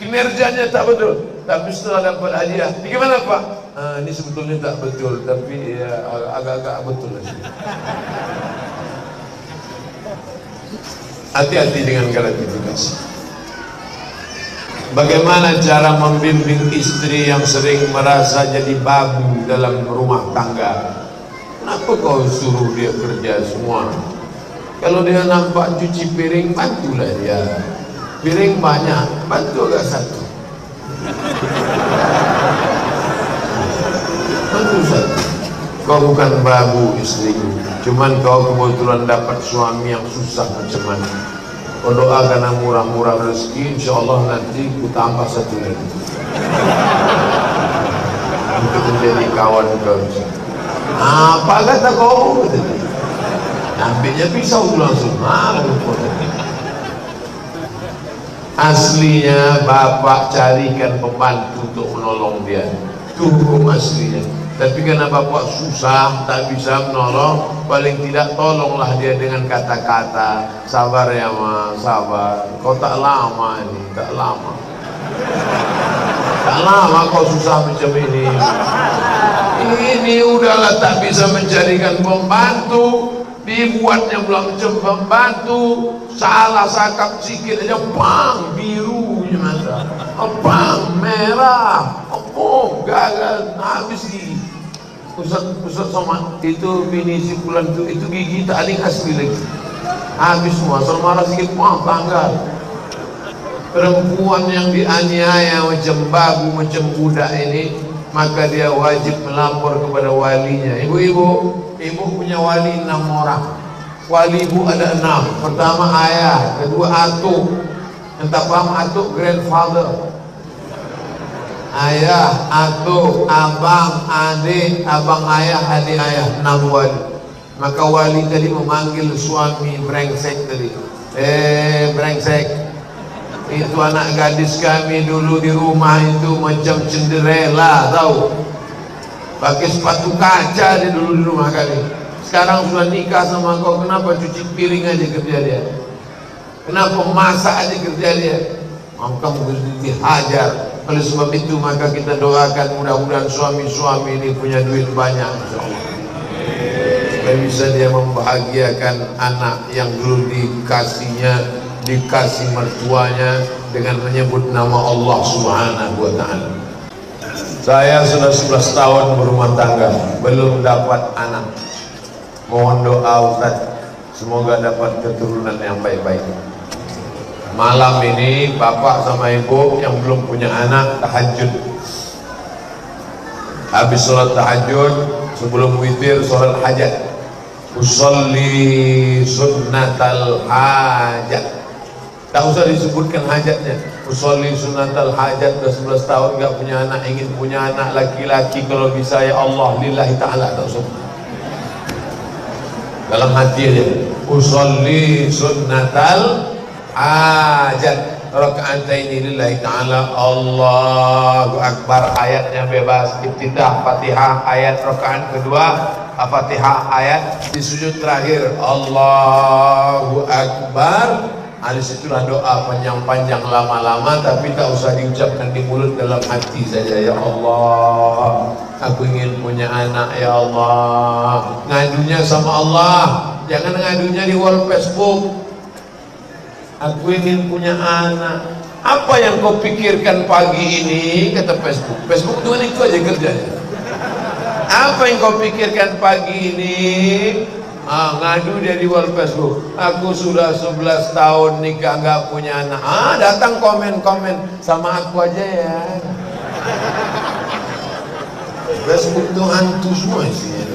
kinerjanya tak betul. Tapi setelah dapat hadiah, bagaimana Pak? Ini sebetulnya tak betul, tapi ya agak-agak betul aja. Hati-hati dengan gratifikasi. Bagaimana cara membimbing istri yang sering merasa jadi babu dalam rumah tangga? Kenapa kau suruh dia kerja semua? Kalau dia nampak cuci piring, bantulah dia. Piring banyak, bantu agak 1. Bantu 1. Kau bukan babu istriku, cuman kau kebetulan dapat suami yang susah macam mana. Kau doakan murah-murah rezeki, insyaallah nanti ku tambah 1 lagi untuk menjadi kawan kau. Apa kata kau? Ambilnya pisau tu langsung. Aslinya bapak carikan pembantu untuk menolong dia. Itu hukum aslinya. Tapi karena bapak susah, tak bisa menolong, paling tidak tolonglah dia dengan kata-kata. Sabar ya mas, sabar. Kau tak lama ini, tak lama. Tak lama kau susah macam ini. Ini udahlah tak bisa mencarikan pembantu, dibuatnya pula macam pembantu, salah sakap sikit aja, bang birunya mata, bang merah, gagal, habis di Ustaz Somad, itu bini si Fulan itu gigi tak ada yang asli lagi. Habis semua, asal marah sikit, wah tanggal. Perempuan yang dianiaya macam babu, macam budak ini, maka dia wajib melapor kepada walinya. Ibu-ibu, ibu punya wali 6 orang. Wali ibu ada 6. Pertama ayah, kedua atuk. Entah paham atuk, grandfather. Ayah, atuk, abang, adik, abang ayah, adik ayah, 6 wali. Maka wali tadi memanggil suami brengsek tadi. Brengsek, itu anak gadis kami dulu di rumah itu macam Cinderella, tahu? Pakai sepatu kaca dia dulu di rumah kami. Sekarang sudah nikah sama kau, kenapa cuci piring aja kerja dia? Kenapa masak aja kerja dia? Maka mesti dihajar. Oleh sebab itu maka kita doakan mudah-mudahan suami-suami ini punya duit banyak, insyaallah, supaya bisa dia membahagiakan anak yang dulu dikasihnya, dikasih mertuanya dengan menyebut nama Allah Subhanahu wa ta'ala. Saya sudah 11 tahun berumah tangga, belum dapat anak. Mohon doa Ustaz, semoga dapat keturunan yang baik-baik. Malam ini bapak sama ibu yang belum punya anak tahajud. Habis sholat tahajud, sebelum witir sholat hajat. Usolli sunnatal hajat. Tak usah disebutkan hajatnya. Usolli sunnatal hajat. Sudah 11 tahun gak punya anak, ingin punya anak laki-laki, kalau bisa ya Allah lillahi ta'ala. Tak usah dalam hati aja. Usolli sunnatal hajat, raka'ataini lillahi ta'ala, Allahu Akbar. Ayatnya bebas, iftitah Fatihah ayat rakaat kedua, Fatihah ayat di sujud terakhir Allahu Akbar. Hadis itulah doa panjang-panjang lama-lama, tapi tak usah diucapkan di mulut, dalam hati saja. Ya Allah, aku ingin punya anak, ya Allah. Ngadunya sama Allah, jangan ngadunya di wall Facebook. Aku ingin punya anak. Apa yang kau pikirkan pagi ini? Kata Facebook. Facebook itu aja kerjanya. Apa yang kau pikirkan pagi ini? Ngadu dia di wall Facebook. Aku sudah 11 tahun nikah nggak punya anak. Datang komen-komen sama aku aja ya. Facebook itu hantu semua isinya.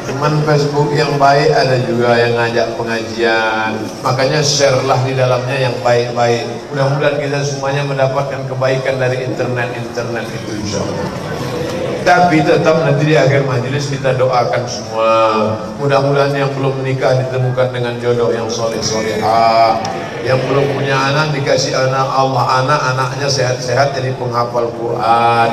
Cuman Facebook yang baik ada juga yang ngajak pengajian. Makanya share lah di dalamnya yang baik-baik. Mudah-mudahan kita semuanya mendapatkan kebaikan dari internet itu, insyaallah. Tapi tetap nanti di akhir majelis kita doakan semua. Mudah-mudahan yang belum menikah ditemukan dengan jodoh yang soleh-solehah. Yang belum punya anak dikasih anak Allah, anak-anaknya sehat-sehat jadi penghafal Quran.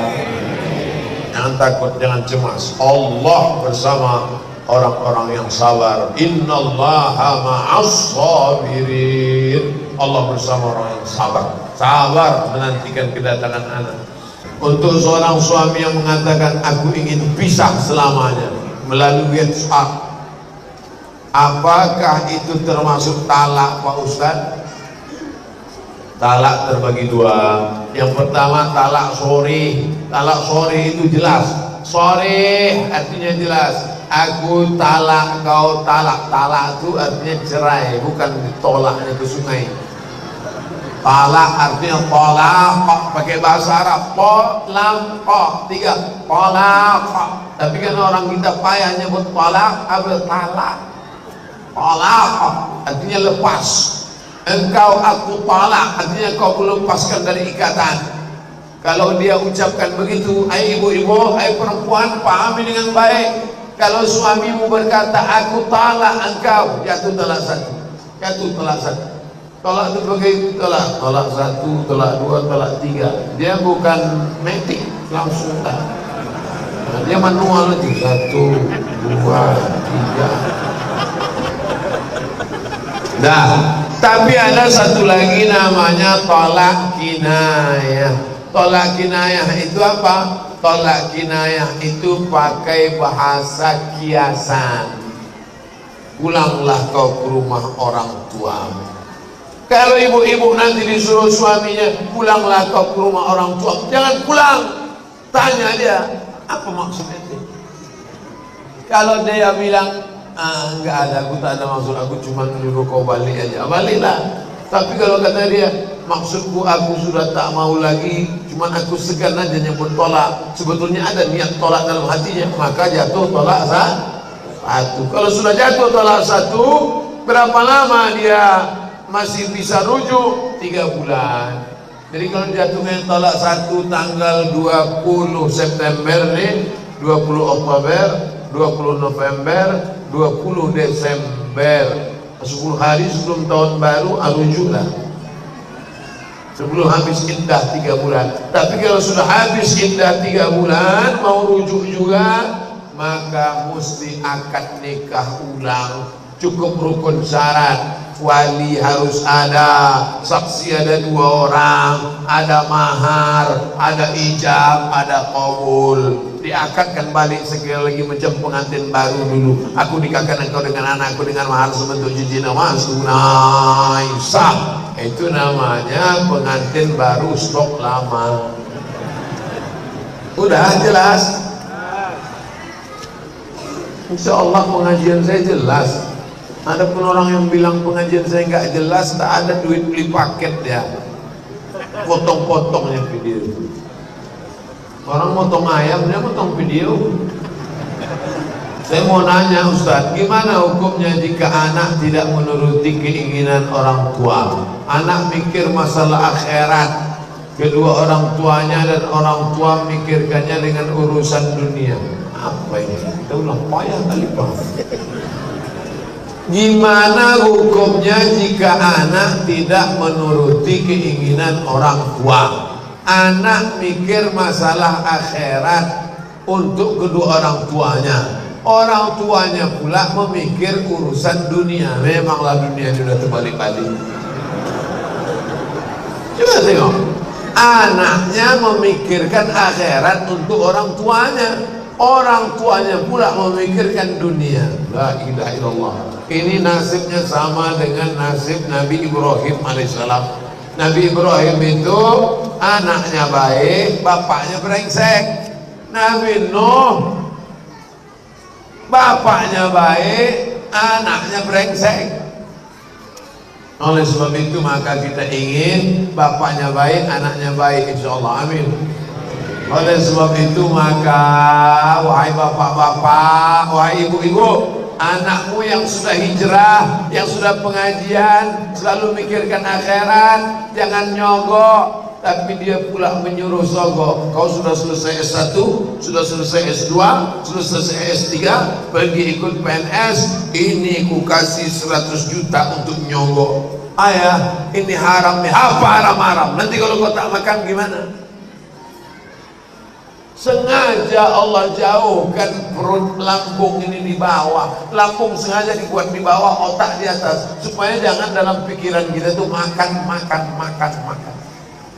Jangan takut, jangan cemas. Allah bersama orang-orang yang sabar. Innallaha ma'as sabirin. Allah bersama orang yang sabar. Sabar menantikan kedatangan anak. Untuk seorang suami yang mengatakan aku ingin pisah selamanya melalui WhatsApp, apakah itu termasuk talak, Pak Ustaz? Talak terbagi dua. Yang pertama talak sori. Talak sori itu jelas. Sori artinya jelas. Aku talak, kau talak. Talak itu artinya cerai, bukan ditolaknya ke sungai. Talak artinya tolak, pakai bahasa Arab. Tolak, tiga. Tolak. Tapi kan orang kita payah nyebut tolak, apa talak? Tolak artinya lepas. Engkau aku talak artinya kau melepaskan dari ikatan. Kalau dia ucapkan begitu, ai ibu-ibu, ai perempuan, pahami dengan baik. Kalau suamimu berkata aku talak engkau, jatuh talak satu. Jatuh talak satu. Talak itu begitu, talak 1, talak 2, talak 3. Dia bukan metik langsung tak. Dia manual itu 1, 2, 3. Nah, tapi ada satu lagi namanya tolak kinayah. Tolak kinayah itu apa? Tolak kinayah itu pakai bahasa kiasan. Pulanglah kau ke rumah orang tuamu. Kalau ibu-ibu nanti disuruh suaminya, pulanglah kau ke rumah orang tua, jangan pulang. Tanya dia, Apa maksudnya itu? Kalau dia bilang enggak ada, aku tak ada maksud, aku cuma nyuruh kau balik aja, baliklah. Tapi kalau kata dia, maksudku aku sudah tak mau lagi, cuma aku segan aja nyebut tolak, sebetulnya ada niat tolak dalam hatinya, maka jatuh tolak satu. Kalau sudah jatuh tolak satu, berapa lama dia masih bisa rujuk? 3 bulan. Jadi kalau jatuhnya tolak satu tanggal 20 September nih, 20 Oktober, 20 November, 20 Desember, 10 hari sebelum tahun baru rujuklah. Sebelum habis iddah 3 bulan. Tapi kalau sudah habis iddah 3 bulan mau rujuk juga, maka mesti akad nikah ulang. Cukup rukun syarat, wali harus ada, saksi ada 2 orang, ada mahar, ada ijab, ada qabul. Diakadkan balik sekali lagi macam pengantin baru dulu. Aku nikahkan engkau dengan anakku dengan mahar sebentuk cincin emas tunai sah. Itu namanya pengantin baru stok lama. Udah jelas? Insya Allah pengajian saya jelas. Ada pun orang yang bilang pengajian saya nggak jelas, tak ada duit beli paket ya, potong-potongnya video. Orang motong ayam, dia motong video. Saya mau nanya Ustadz, gimana hukumnya jika anak tidak menuruti keinginan orang tua? Anak mikir masalah akhirat, kedua orang tuanya dan orang tua mikirkannya dengan urusan dunia. Apa ini? Kita ulang payah kali Pak. Gimana hukumnya jika anak tidak menuruti keinginan orang tua? Anak mikir masalah akhirat untuk kedua orang tuanya. Orang tuanya pula memikir urusan dunia. Memanglah dunia sudah terbalik-balik. Coba tengok. Anaknya memikirkan akhirat untuk orang tuanya. Orang tuanya pula memikirkan dunia. La ilaha illallah. Ini nasibnya sama dengan nasib Nabi Ibrahim alaihissalam. Nabi Ibrahim itu anaknya baik, bapaknya brengsek. Nabi Nuh bapaknya baik, anaknya brengsek. Oleh sebab itu maka kita ingin bapaknya baik, anaknya baik, insyaallah, amin. Oleh sebab itu maka wahai bapak-bapak, wahai ibu-ibu, anakmu yang sudah hijrah, yang sudah pengajian, selalu mikirkan akhirat, jangan nyogok. Tapi dia pula menyuruh sogok. Kau sudah selesai S1, sudah selesai S2, sudah selesai S3, pergi ikut PNS, ini ku kasih 100 juta untuk nyogok. Ayah, ini haram nih. Apa haram-haram? Nanti kalau kau tak makan gimana? Sengaja Allah jauhkan perut lambung ini di bawah. Lambung sengaja dibuat di bawah, otak di atas, supaya jangan dalam pikiran kita tuh makan.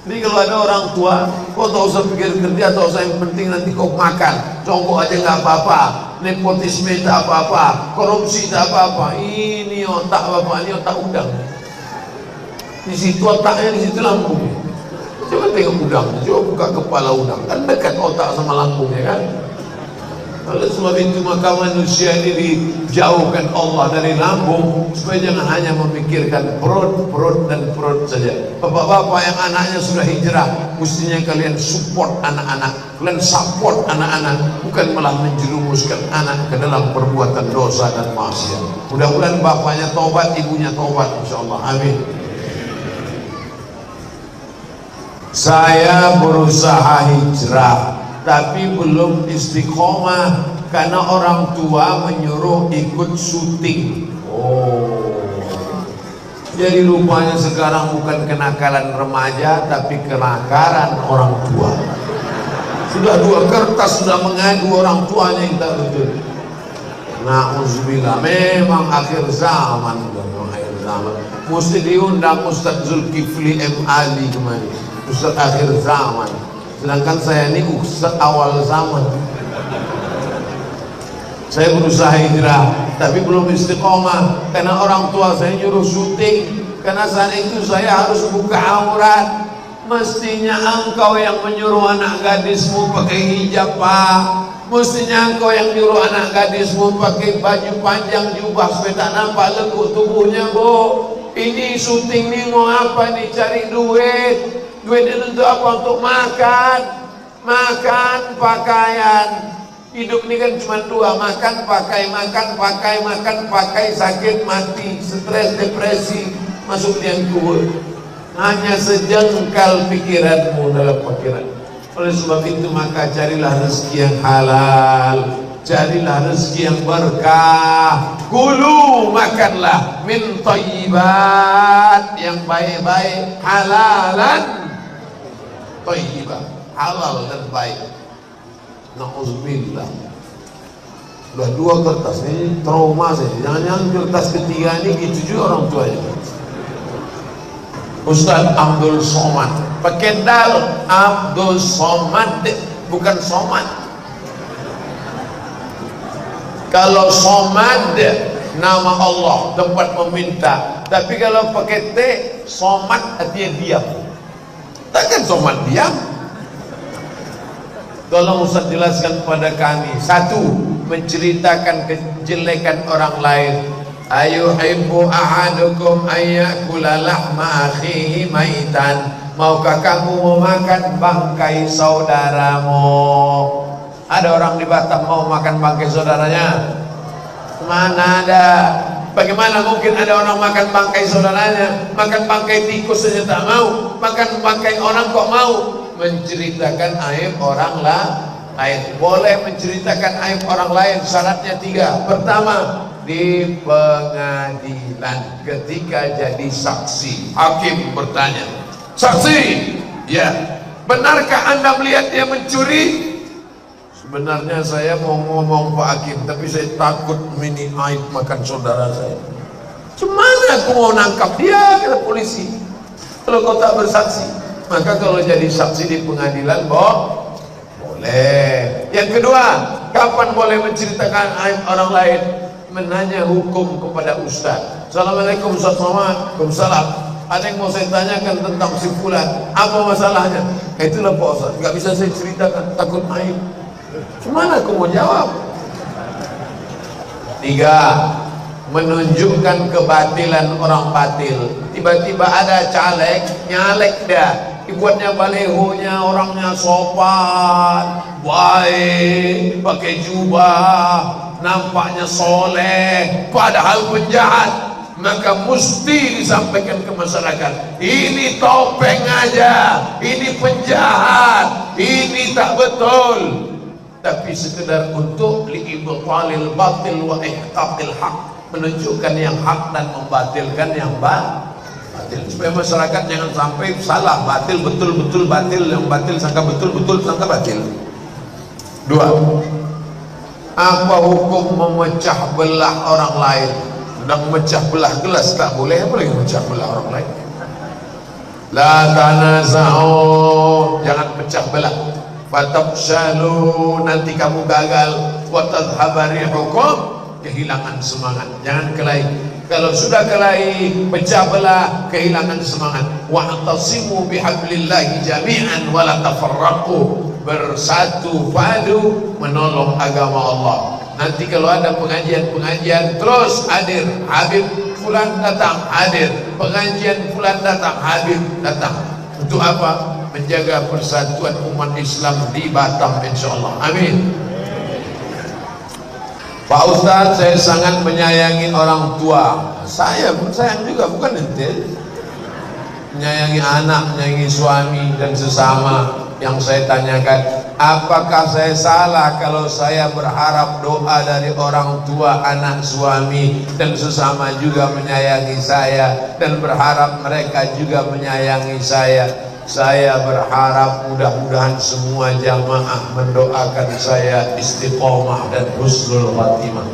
Jadi kalau ada orang tua, kau tak usah pikir kerja, tak usah, yang penting nanti kau makan. Congkok aja nggak apa-apa, nepotisme tak apa-apa, korupsi tak apa-apa. Ini otak bapak, ini otak udang. Di situ otaknya, di situ lambungnya. Coba tengok udang, coba buka kepala udang, kan dekat otak sama lambungnya kan. Oleh sebab itu maka manusia ini dijauhkan Allah dari lambung, supaya jangan hanya memikirkan perut dan perut saja. Bapak-bapak yang anaknya sudah hijrah, mestinya kalian support anak-anak, kalian support anak-anak, bukan malah menjerumuskan anak ke dalam perbuatan dosa dan maksiat. Mudah-mudahan bapaknya taubat, ibunya taubat, insyaallah, amin. Saya berusaha hijrah tapi belum istiqomah karena orang tua menyuruh ikut syuting. Jadi rupanya sekarang bukan kenakalan remaja tapi kenakalan orang tua. Sudah 2 kertas sudah mengadu orang tuanya yang tak betul. Na'udzubillah, memang akhir zaman, mesti diundang Ustaz Zulkifli M. Ali kemarin, Ustaz akhir zaman. Sedangkan saya ini Ustaz awal zaman. Saya berusaha hijrah tapi belum istiqomah karena orang tua saya nyuruh syuting. Karena saat itu saya harus buka aurat. Mestinya engkau yang menyuruh anak gadismu pakai hijab, Pak. Mestinya engkau yang nyuruh anak gadismu pakai baju panjang jubah supaya tak nampak lekuk tubuhnya, Bu. Ini syuting nih mau apa nih? Cari duit. Duit itu untuk apa? Untuk makan. Makan, pakaian. Hidup ini kan cuma dua, makan, pakai, sakit, mati, stres, depresi, masuk liang kubur. Hanya sejengkal pikiranmu dalam pikiran. Oleh sebab itu maka carilah rezeki yang halal, carilah rezeki yang berkah. Kulu, makanlah min thayyibat, yang baik-baik, halalan thayyibat, halal dan baik. Na'udzubillah. Udah dua kertas ini trauma saya. Jangan-jangan kertas ketiga ini gitu juga orang tuanya. Ustaz Abdul Somad, pakai dal, Abdul Somad, bukan Somad. Kalau Somad nama Allah, tempat meminta. Tapi kalau pakai T, Somad artinya diam. Takkan Somad diam? Tolong Ustaz jelaskan kepada kami. Satu, menceritakan kejelekan orang lain. Ayuhibbu ahadukum ayyakula lahma akhihi maitan. Maukah kamu memakan bangkai saudaramu? Ada orang di Batam mau makan bangkai saudaranya? Mana ada? Bagaimana mungkin ada orang makan bangkai saudaranya? Makan bangkai tikus saja tak mau, makan bangkai orang kok mau? Menceritakan aib orang lain. Boleh menceritakan aib orang lain, syaratnya 3. Pertama, di pengadilan ketika jadi saksi, hakim bertanya, saksi, ya, benarkah Anda melihat dia mencuri? Sebenarnya saya mau ngomong Pak Hakim, tapi saya takut mini aib makan saudara saya. Gimana aku mau nangkap dia, kata polisi, kalau kau tak bersaksi? Maka kalau jadi saksi di pengadilan, boleh. Yang kedua, kapan boleh menceritakan aib orang lain? Menanya hukum kepada ustaz. Assalamualaikum Ustaz Somad. Waalaikumsalam. Ada yang mau saya tanyakan tentang si fulan. Apa masalahnya? Itulah Pak Ustaz, nggak bisa saya ceritakan, takut aib. Gimana aku mau jawab? 3, menunjukkan kebatilan orang batil. Tiba-tiba ada caleg, nyalek dah, dibuatnya balehonya, orangnya sopan, baik, pakai jubah, nampaknya soleh, padahal penjahat. Maka mesti disampaikan ke masyarakat, ini topeng aja, ini penjahat, ini tak betul. Tapi sekedar untuk li'ibtalil batil wa ihqaqil haq, menunjukkan yang hak dan membatilkan yang batil, supaya masyarakat jangan sampai salah, batil betul betul batil, yang batil sangka betul betul sangka batil. 2, apa hukum memecah belah orang lain? Sedang memecah belah gelas tak boleh, apalagi memecah belah orang lain. La tanaza'u, jangan pecah belah. Fatafshalu, nanti kamu gagal. Wa tadhhaba rihukum, kehilangan semangat. Jangan kelahi. Kalau sudah kelahi, pecah belah, kehilangan semangat. Wa'tasimu bihablillahi jami'an wa la tafarraqu, bersatu padu menolong agama Allah. Nanti kalau ada pengajian terus hadir, Habib fulan datang, hadir, pengajian fulan datang, Habib datang. Untuk apa? Menjaga persatuan umat Islam di Batam, insyaallah. Amin. Pak Ustadz, saya sangat menyayangi orang tua. Saya pun sayang juga, bukan ente. Menyayangi anak, menyayangi suami dan sesama. Yang saya tanyakan, apakah saya salah kalau saya berharap doa dari orang tua, anak, suami dan sesama juga menyayangi saya, dan berharap mereka juga menyayangi saya? Saya berharap mudah-mudahan semua jamaah mendoakan saya istiqomah dan husnul khatimah.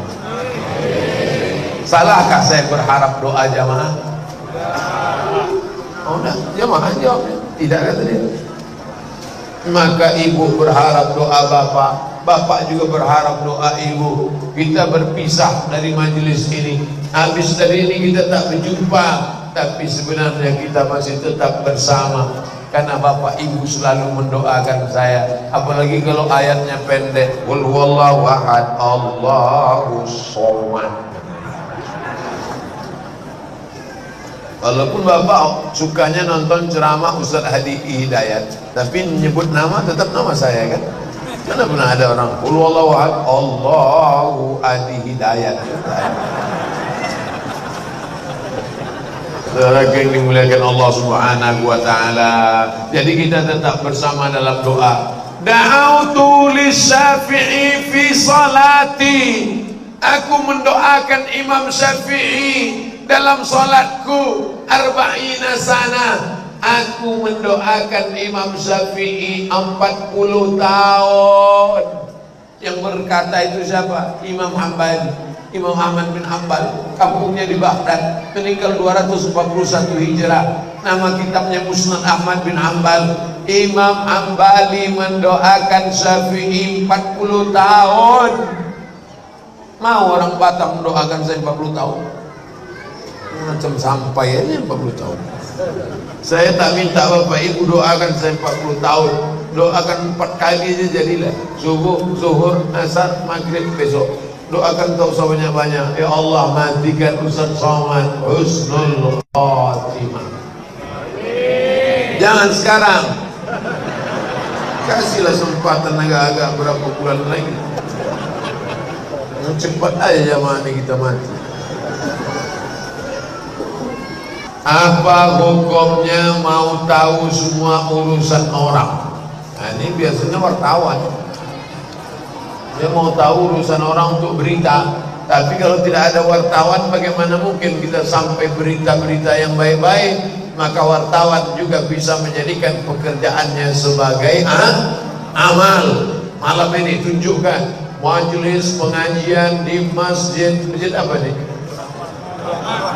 Salahkah saya berharap doa jamaah? Oh, enggak, jamaah jawabnya tidak, kata dia. Maka ibu berharap doa bapak, bapak juga berharap doa ibu. Kita berpisah dari majelis ini, habis dari ini kita tak berjumpa, tapi sebenarnya kita masih tetap bersama. karena bapak ibu selalu mendoakan saya, apalagi kalau ayatnya pendek, qul huwallahu ahad Allahus somad. Walaupun bapak sukanya nonton ceramah Ustaz Hadi Hidayat, tapi menyebut nama tetap nama saya kan. Mana pernah ada orang qul huwallahu ahad Allahu Hadi Hidayat. Saudara yang dimuliakan Allah Subhanahu wa taala. Jadi kita tetap bersama dalam doa. Da'autu lisyafi'i fi salati. Aku mendoakan Imam Syafi'i dalam salatku arba'ina sana. Aku mendoakan Imam Syafi'i 40 tahun. Yang berkata itu siapa? Imam Hambali. Imam Ahmad bin Hanbal, kampungnya di Baghdad, meninggal 241 Hijrah. Nama kitabnya Musnad Ahmad bin Hanbal. Imam Hambali mendoakan Syafi'i 40 tahun. Mau orang Batam mendoakan saya 40 tahun? Macam sampai aja 40 tahun. Saya tak minta bapak ibu doakan saya 40 tahun. Doakan 4 kali aja jadilah. Subuh, zuhur, asar, maghrib, besok. Doakan tak usah banyak-banyak. Ya Allah, matikan Ustaz Somad husnul khatimah. Jangan sekarang. Kasihlah sempatan agak-agak berapa bulan lagi. Cepat aja jamaah ini kita mati. Apa hukumnya mau tahu semua urusan orang? Nah, ini biasanya wartawan. Dia mau tahu urusan orang untuk berita. Tapi kalau tidak ada wartawan, bagaimana mungkin kita sampai berita-berita yang baik-baik? Maka wartawan juga bisa menjadikan pekerjaannya sebagai amal. Malam ini tunjukkan majelis pengajian di masjid apa nih?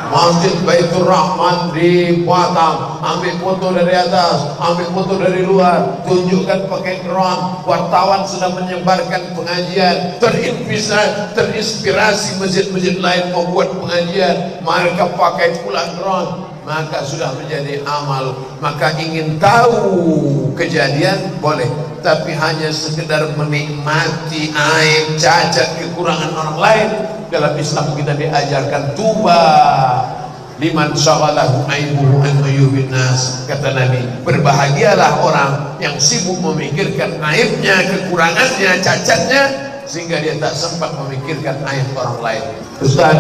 Masjid Baitur Rahman di Batam. Ambil foto dari atas, ambil foto dari luar, tunjukkan pakai drone. Wartawan sedang menyebarkan pengajian, terinspirasi masjid-masjid lain membuat pengajian, mereka pakai pula drone. Maka sudah menjadi amal. Maka ingin tahu kejadian boleh, tapi hanya sekedar menikmati aib, cacat, kekurangan orang lain. Dalam Islam kita diajarkan tuba liman syaghalahu aibuhu an uyubin nas. Kata Nabi, berbahagialah orang yang sibuk memikirkan aibnya, kekurangannya, cacatnya, sehingga dia tak sempat memikirkan aib orang lain. Ustaz,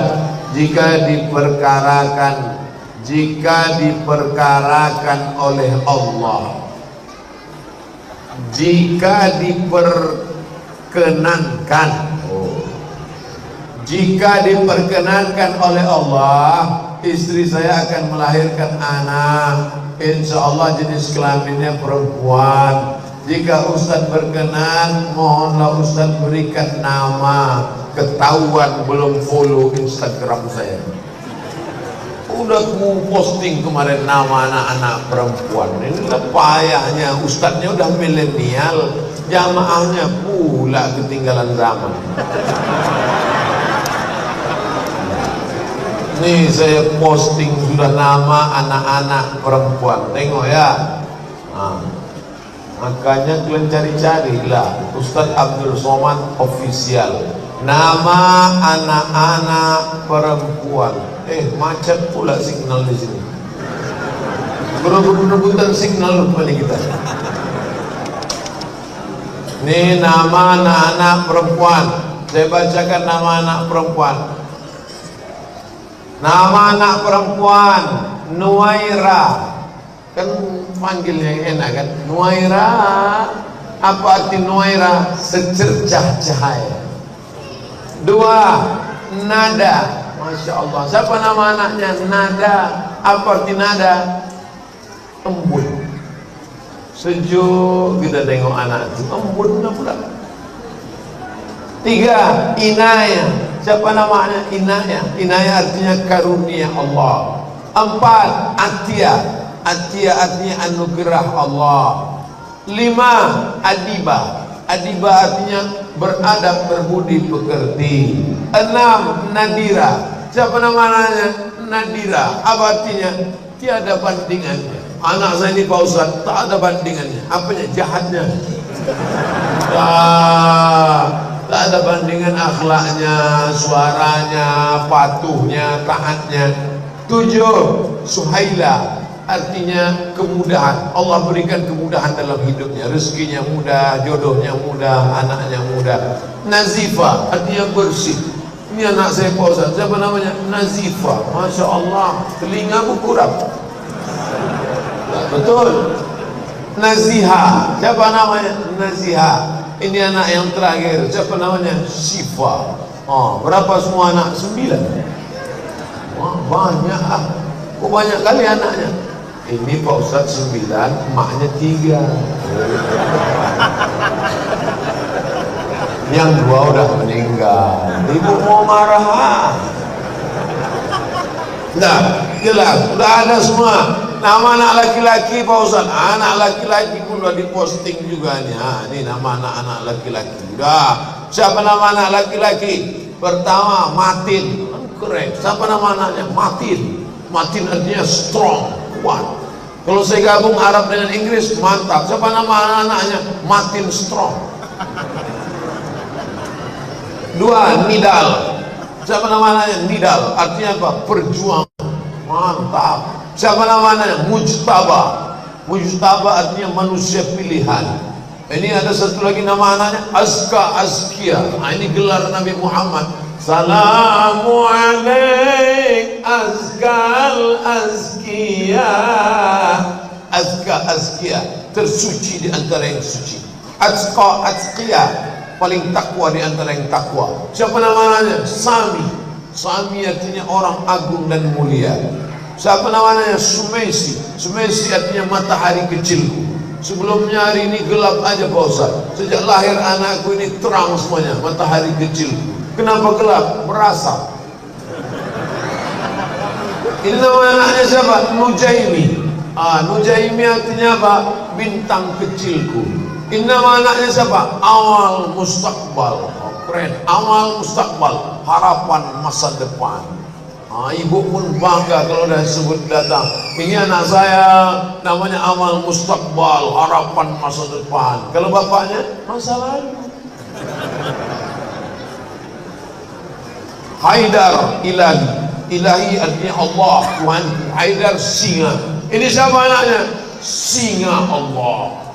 jika diperkarakan oleh Allah, jika diperkenankan oleh Allah, istri saya akan melahirkan anak, insya Allah jenis kelaminnya perempuan. Jika Ustaz berkenan, mohonlah Ustaz berikan nama. Ketahuan belum follow Instagram saya. Udah ku posting kemarin nama anak-anak perempuan. Inilah payahnya, Ustaznya udah milenial, jamaahnya pula ketinggalan zaman. Nih saya posting sudah nama anak-anak perempuan. Tengok ya. Nah, makanya kalian cari-carilah Ustaz Abdul Somad Official. Nama anak-anak perempuan. Macet pula signal di sini. Berebut-rebutan signal rupanya kita. Nih nama anak-anak perempuan. Saya bacakan nama anak perempuan. Nama anak perempuan Nuwaira. Kan panggilnya enak kan? Nuwaira. Apa arti Nuwaira? Secercah cahaya. 2. Nada. Masya Allah. Siapa nama anaknya? Nada. Apa arti nada? Embun. Sejuk kita tengok anak itu. Embun pula. 3. Inayah. Siapa namanya? Inayah. Inayah artinya karunia Allah. 4. Atiyah. Atiyah artinya anugerah Allah. 5. Adibah. Adibah artinya beradab, berbudi pekerti. 6. Nadira. Siapa namanya? Nadira. Apa artinya? Tiada bandingannya. Anak saya ini Pak Ustaz tak ada bandingannya. Apanya? Jahatnya. Tak ada bandingan akhlaknya, suaranya, patuhnya, taatnya. 7. Suhaila, artinya kemudahan. Allah berikan kemudahan dalam hidupnya, rezekinya mudah, jodohnya mudah, anaknya mudah. Nazifa, artinya bersih. Ini anak saya Pak Ustaz, siapa namanya? Nazifa. Masya Allah, telingaku kurang. Betul. Naziha, siapa namanya? Naziha. Ini anak yang terakhir, siapa namanya? Syifa. Berapa semua anak? 9. Banyak ah. Kok banyak kali anaknya? Ini Pak Ustaz 9, emaknya 3. Yang 2 udah meninggal. Ibu mau marah. Nah, jelas, udah ada semua. Nama anak laki-laki Pak Ustaz. Anak laki-laki pun udah diposting juga nih. Ini nama anak-anak laki-laki. Udah. Siapa nama anak laki-laki? Pertama, Matin. Keren. Siapa nama anaknya? Matin. Matin artinya strong, kuat. Kalau saya gabung Arab dengan Inggris, mantap. Siapa nama anak-anaknya? Matin strong. 2, Nidal. Siapa nama anaknya? Nidal. Artinya apa? Perjuangan. Mantap. Siapa nama anaknya? Mujtaba. Mujtaba artinya manusia pilihan. Ini ada satu lagi nama anaknya, Azka Azkia. Ini gelar Nabi Muhammad. Salamu alaik Azkal Azkia. Azka Azkia, tersuci di antara yang suci. Azka Azkia, paling takwa di antara yang takwa. Siapa namanya? Sami. Sami artinya orang agung dan mulia. Siapa namanya? Sumaisi. Sumaisi artinya matahari kecilku. Sebelumnya hari ini gelap aja Pak Ustaz. Sejak lahir anakku ini terang semuanya, matahari kecilku. Kenapa gelap? Merasap. Ini nama anaknya siapa? Nujaimi. Nujaimi artinya apa? Bintang kecilku. Ini nama anaknya siapa? Awal Mustaqbal. Keren. Awal Mustaqbal, harapan masa depan. Ibu pun bangga kalau dah sebut datang. Ini anak saya namanya Amal Mustaqbal, harapan masa depan. Kalau bapaknya masa lalu. Haidar, Ilahi. Ilahi artinya Allah, Tuhan. Haidar, singa. Ini siapa anaknya? Singa Allah.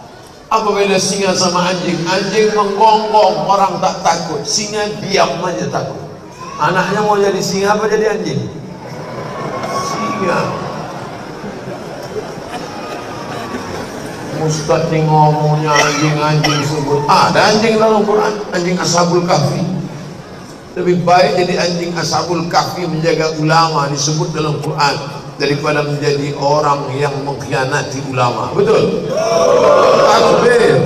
Apa beda singa sama anjing? Anjing menggonggong, orang tak takut. Singa diam aja takut. Anaknya mau jadi singa apa jadi anjing? Singa. Ustaz ini ngomongnya anjing-anjing sebut. Ada anjing dalam Quran, anjing Ashabul Kahfi. Lebih baik jadi anjing Ashabul Kahfi menjaga ulama disebut dalam Quran daripada menjadi orang yang mengkhianati ulama. Betul? Takbir.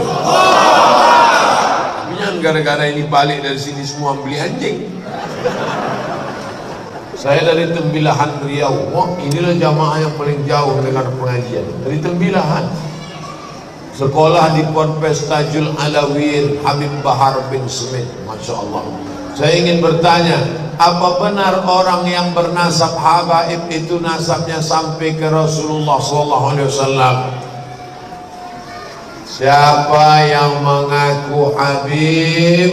Gara-gara ini balik dari sini semua beli anjing. Saya dari Tembilahan Riau. Inilah jamaah yang paling jauh dengan pengajian. Dari Tembilahan. Sekolah di Ponpes Tajul Alawiyyin Habib Bahar bin Smith. Masya Allah. Saya ingin bertanya, apa benar orang yang bernasab habaib itu nasabnya sampai ke Rasulullah SAW? Siapa yang mengaku Habib,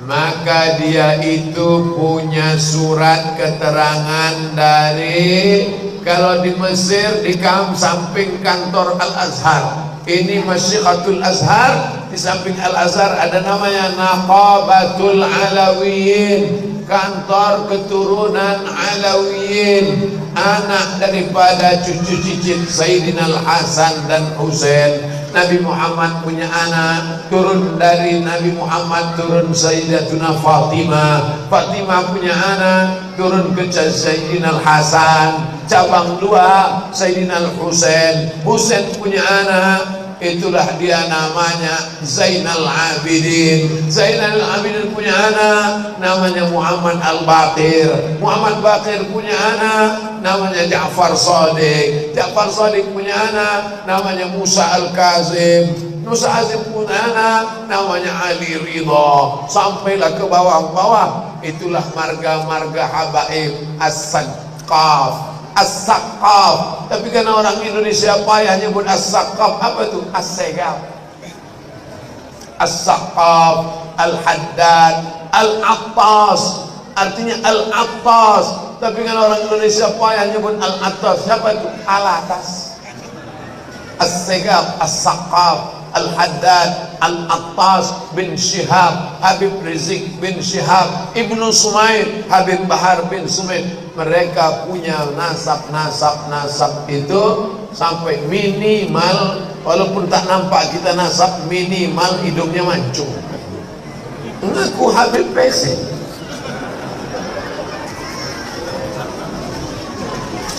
maka dia itu punya surat keterangan dari, kalau di Mesir di samping kantor Al-Azhar. Ini Masyihatul Azhar, di samping Al-Azhar ada namanya Naqabatul Alawiyyin, kantor keturunan Alawiyyin, anak daripada cucu cicit Sayyidina Al-Hasan dan Husain. Nabi Muhammad punya anak, turun dari Nabi Muhammad turun Sayyidatuna Fatimah. Fatimah punya anak, turun ke Sayyidina Al-Hasan. Cabang 2 Sayyidina Al-Husain. Husain punya anak, itulah dia namanya Zainal Abidin. Zainal Abidin punya anak namanya Muhammad Al-Baqir. Muhammad Baqir punya anak namanya Ja'far Shadiq. Ja'far Shadiq punya anak namanya Musa Al-Kazim. Musa Azim punya anak namanya Ali Ridha. Sampailah ke bawah-bawah, itulah marga-marga habaib As-Saqqaf. As-Saqaf. Tapi karena orang Indonesia payah nyebut As-Saqaf, apa itu? As-Segaf. As-Saqaf, Al-Haddad, Al-Attas, artinya Al-Attas. Tapi karena orang Indonesia payah nyebut Al-Attas, siapa itu? Al-Atas. As-Segaf, As-Saqaf, Al-Haddad, Al-Attas bin Syihab, Habib Rizik bin Syihab, Ibnu Sumair, Habib Bahar bin Sumair. Mereka punya nasab itu sampai minimal, walaupun tak nampak kita nasab, minimal hidungnya mancung. Ngaku Habib PC.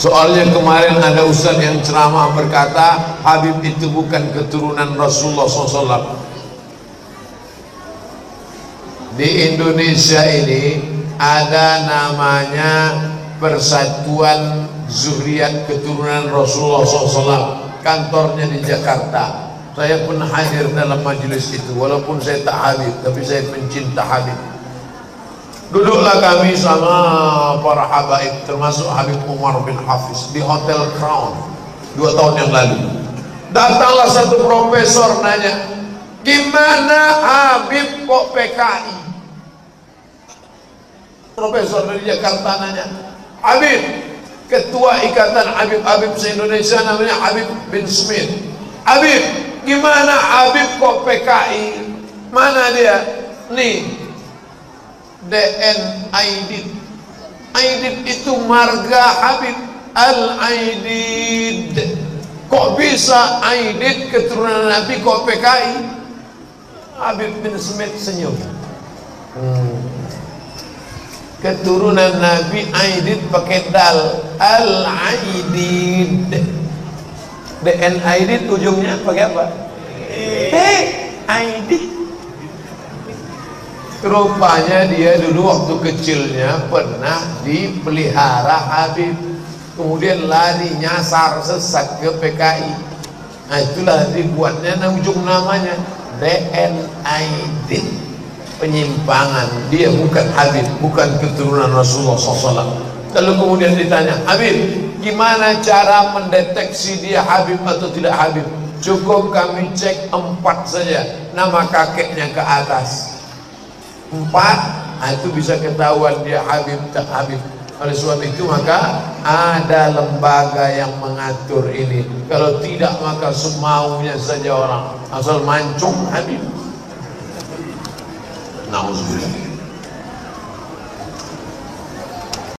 Soalnya kemarin ada ustaz yang ceramah berkata Habib itu bukan keturunan Rasulullah SAW. Di Indonesia ini ada namanya Persatuan Zuriyat Keturunan Rasulullah SAW. Kantornya di Jakarta. Saya pun hadir dalam majelis itu, walaupun saya tak Habib, tapi saya pencinta Habib. Duduklah kami sama para habaib, termasuk Habib Umar bin Hafiz di Hotel Crown 2 tahun yang lalu. Datanglah satu profesor nanya, gimana Habib kok PKI? Profesor dari Jakarta nanya, Habib, ketua ikatan Habib se-Indonesia namanya Habib bin Smith. Habib, gimana Habib kok PKI? Mana dia? Nih, DN Aidid. Aidid itu marga Habib Al-Aidid. Kok bisa Aidid keturunan Nabi kok PKI? Habib bin Smith senyum. Keturunan Nabi Aidid pakai dal, Al-Aidid. DN Aidid ujungnya pakai apa? Aidid. Rupanya dia dulu waktu kecilnya pernah dipelihara Habib, kemudian lari nyasar sesat ke PKI. Nah itulah dibuatnya ujung namanya DN Aidid. Penyimpangan, dia bukan Habib, bukan keturunan Rasulullah SAW. Lalu kemudian ditanya, Habib, gimana cara mendeteksi dia Habib atau tidak Habib? Cukup kami cek 4 saja, nama kakeknya ke atas. 4, nah itu bisa ketahuan dia Habib tak Habib. Oleh sebab itu maka ada lembaga yang mengatur ini. Kalau tidak maka semaunya saja orang asal mancung Habib. Nauzubillah.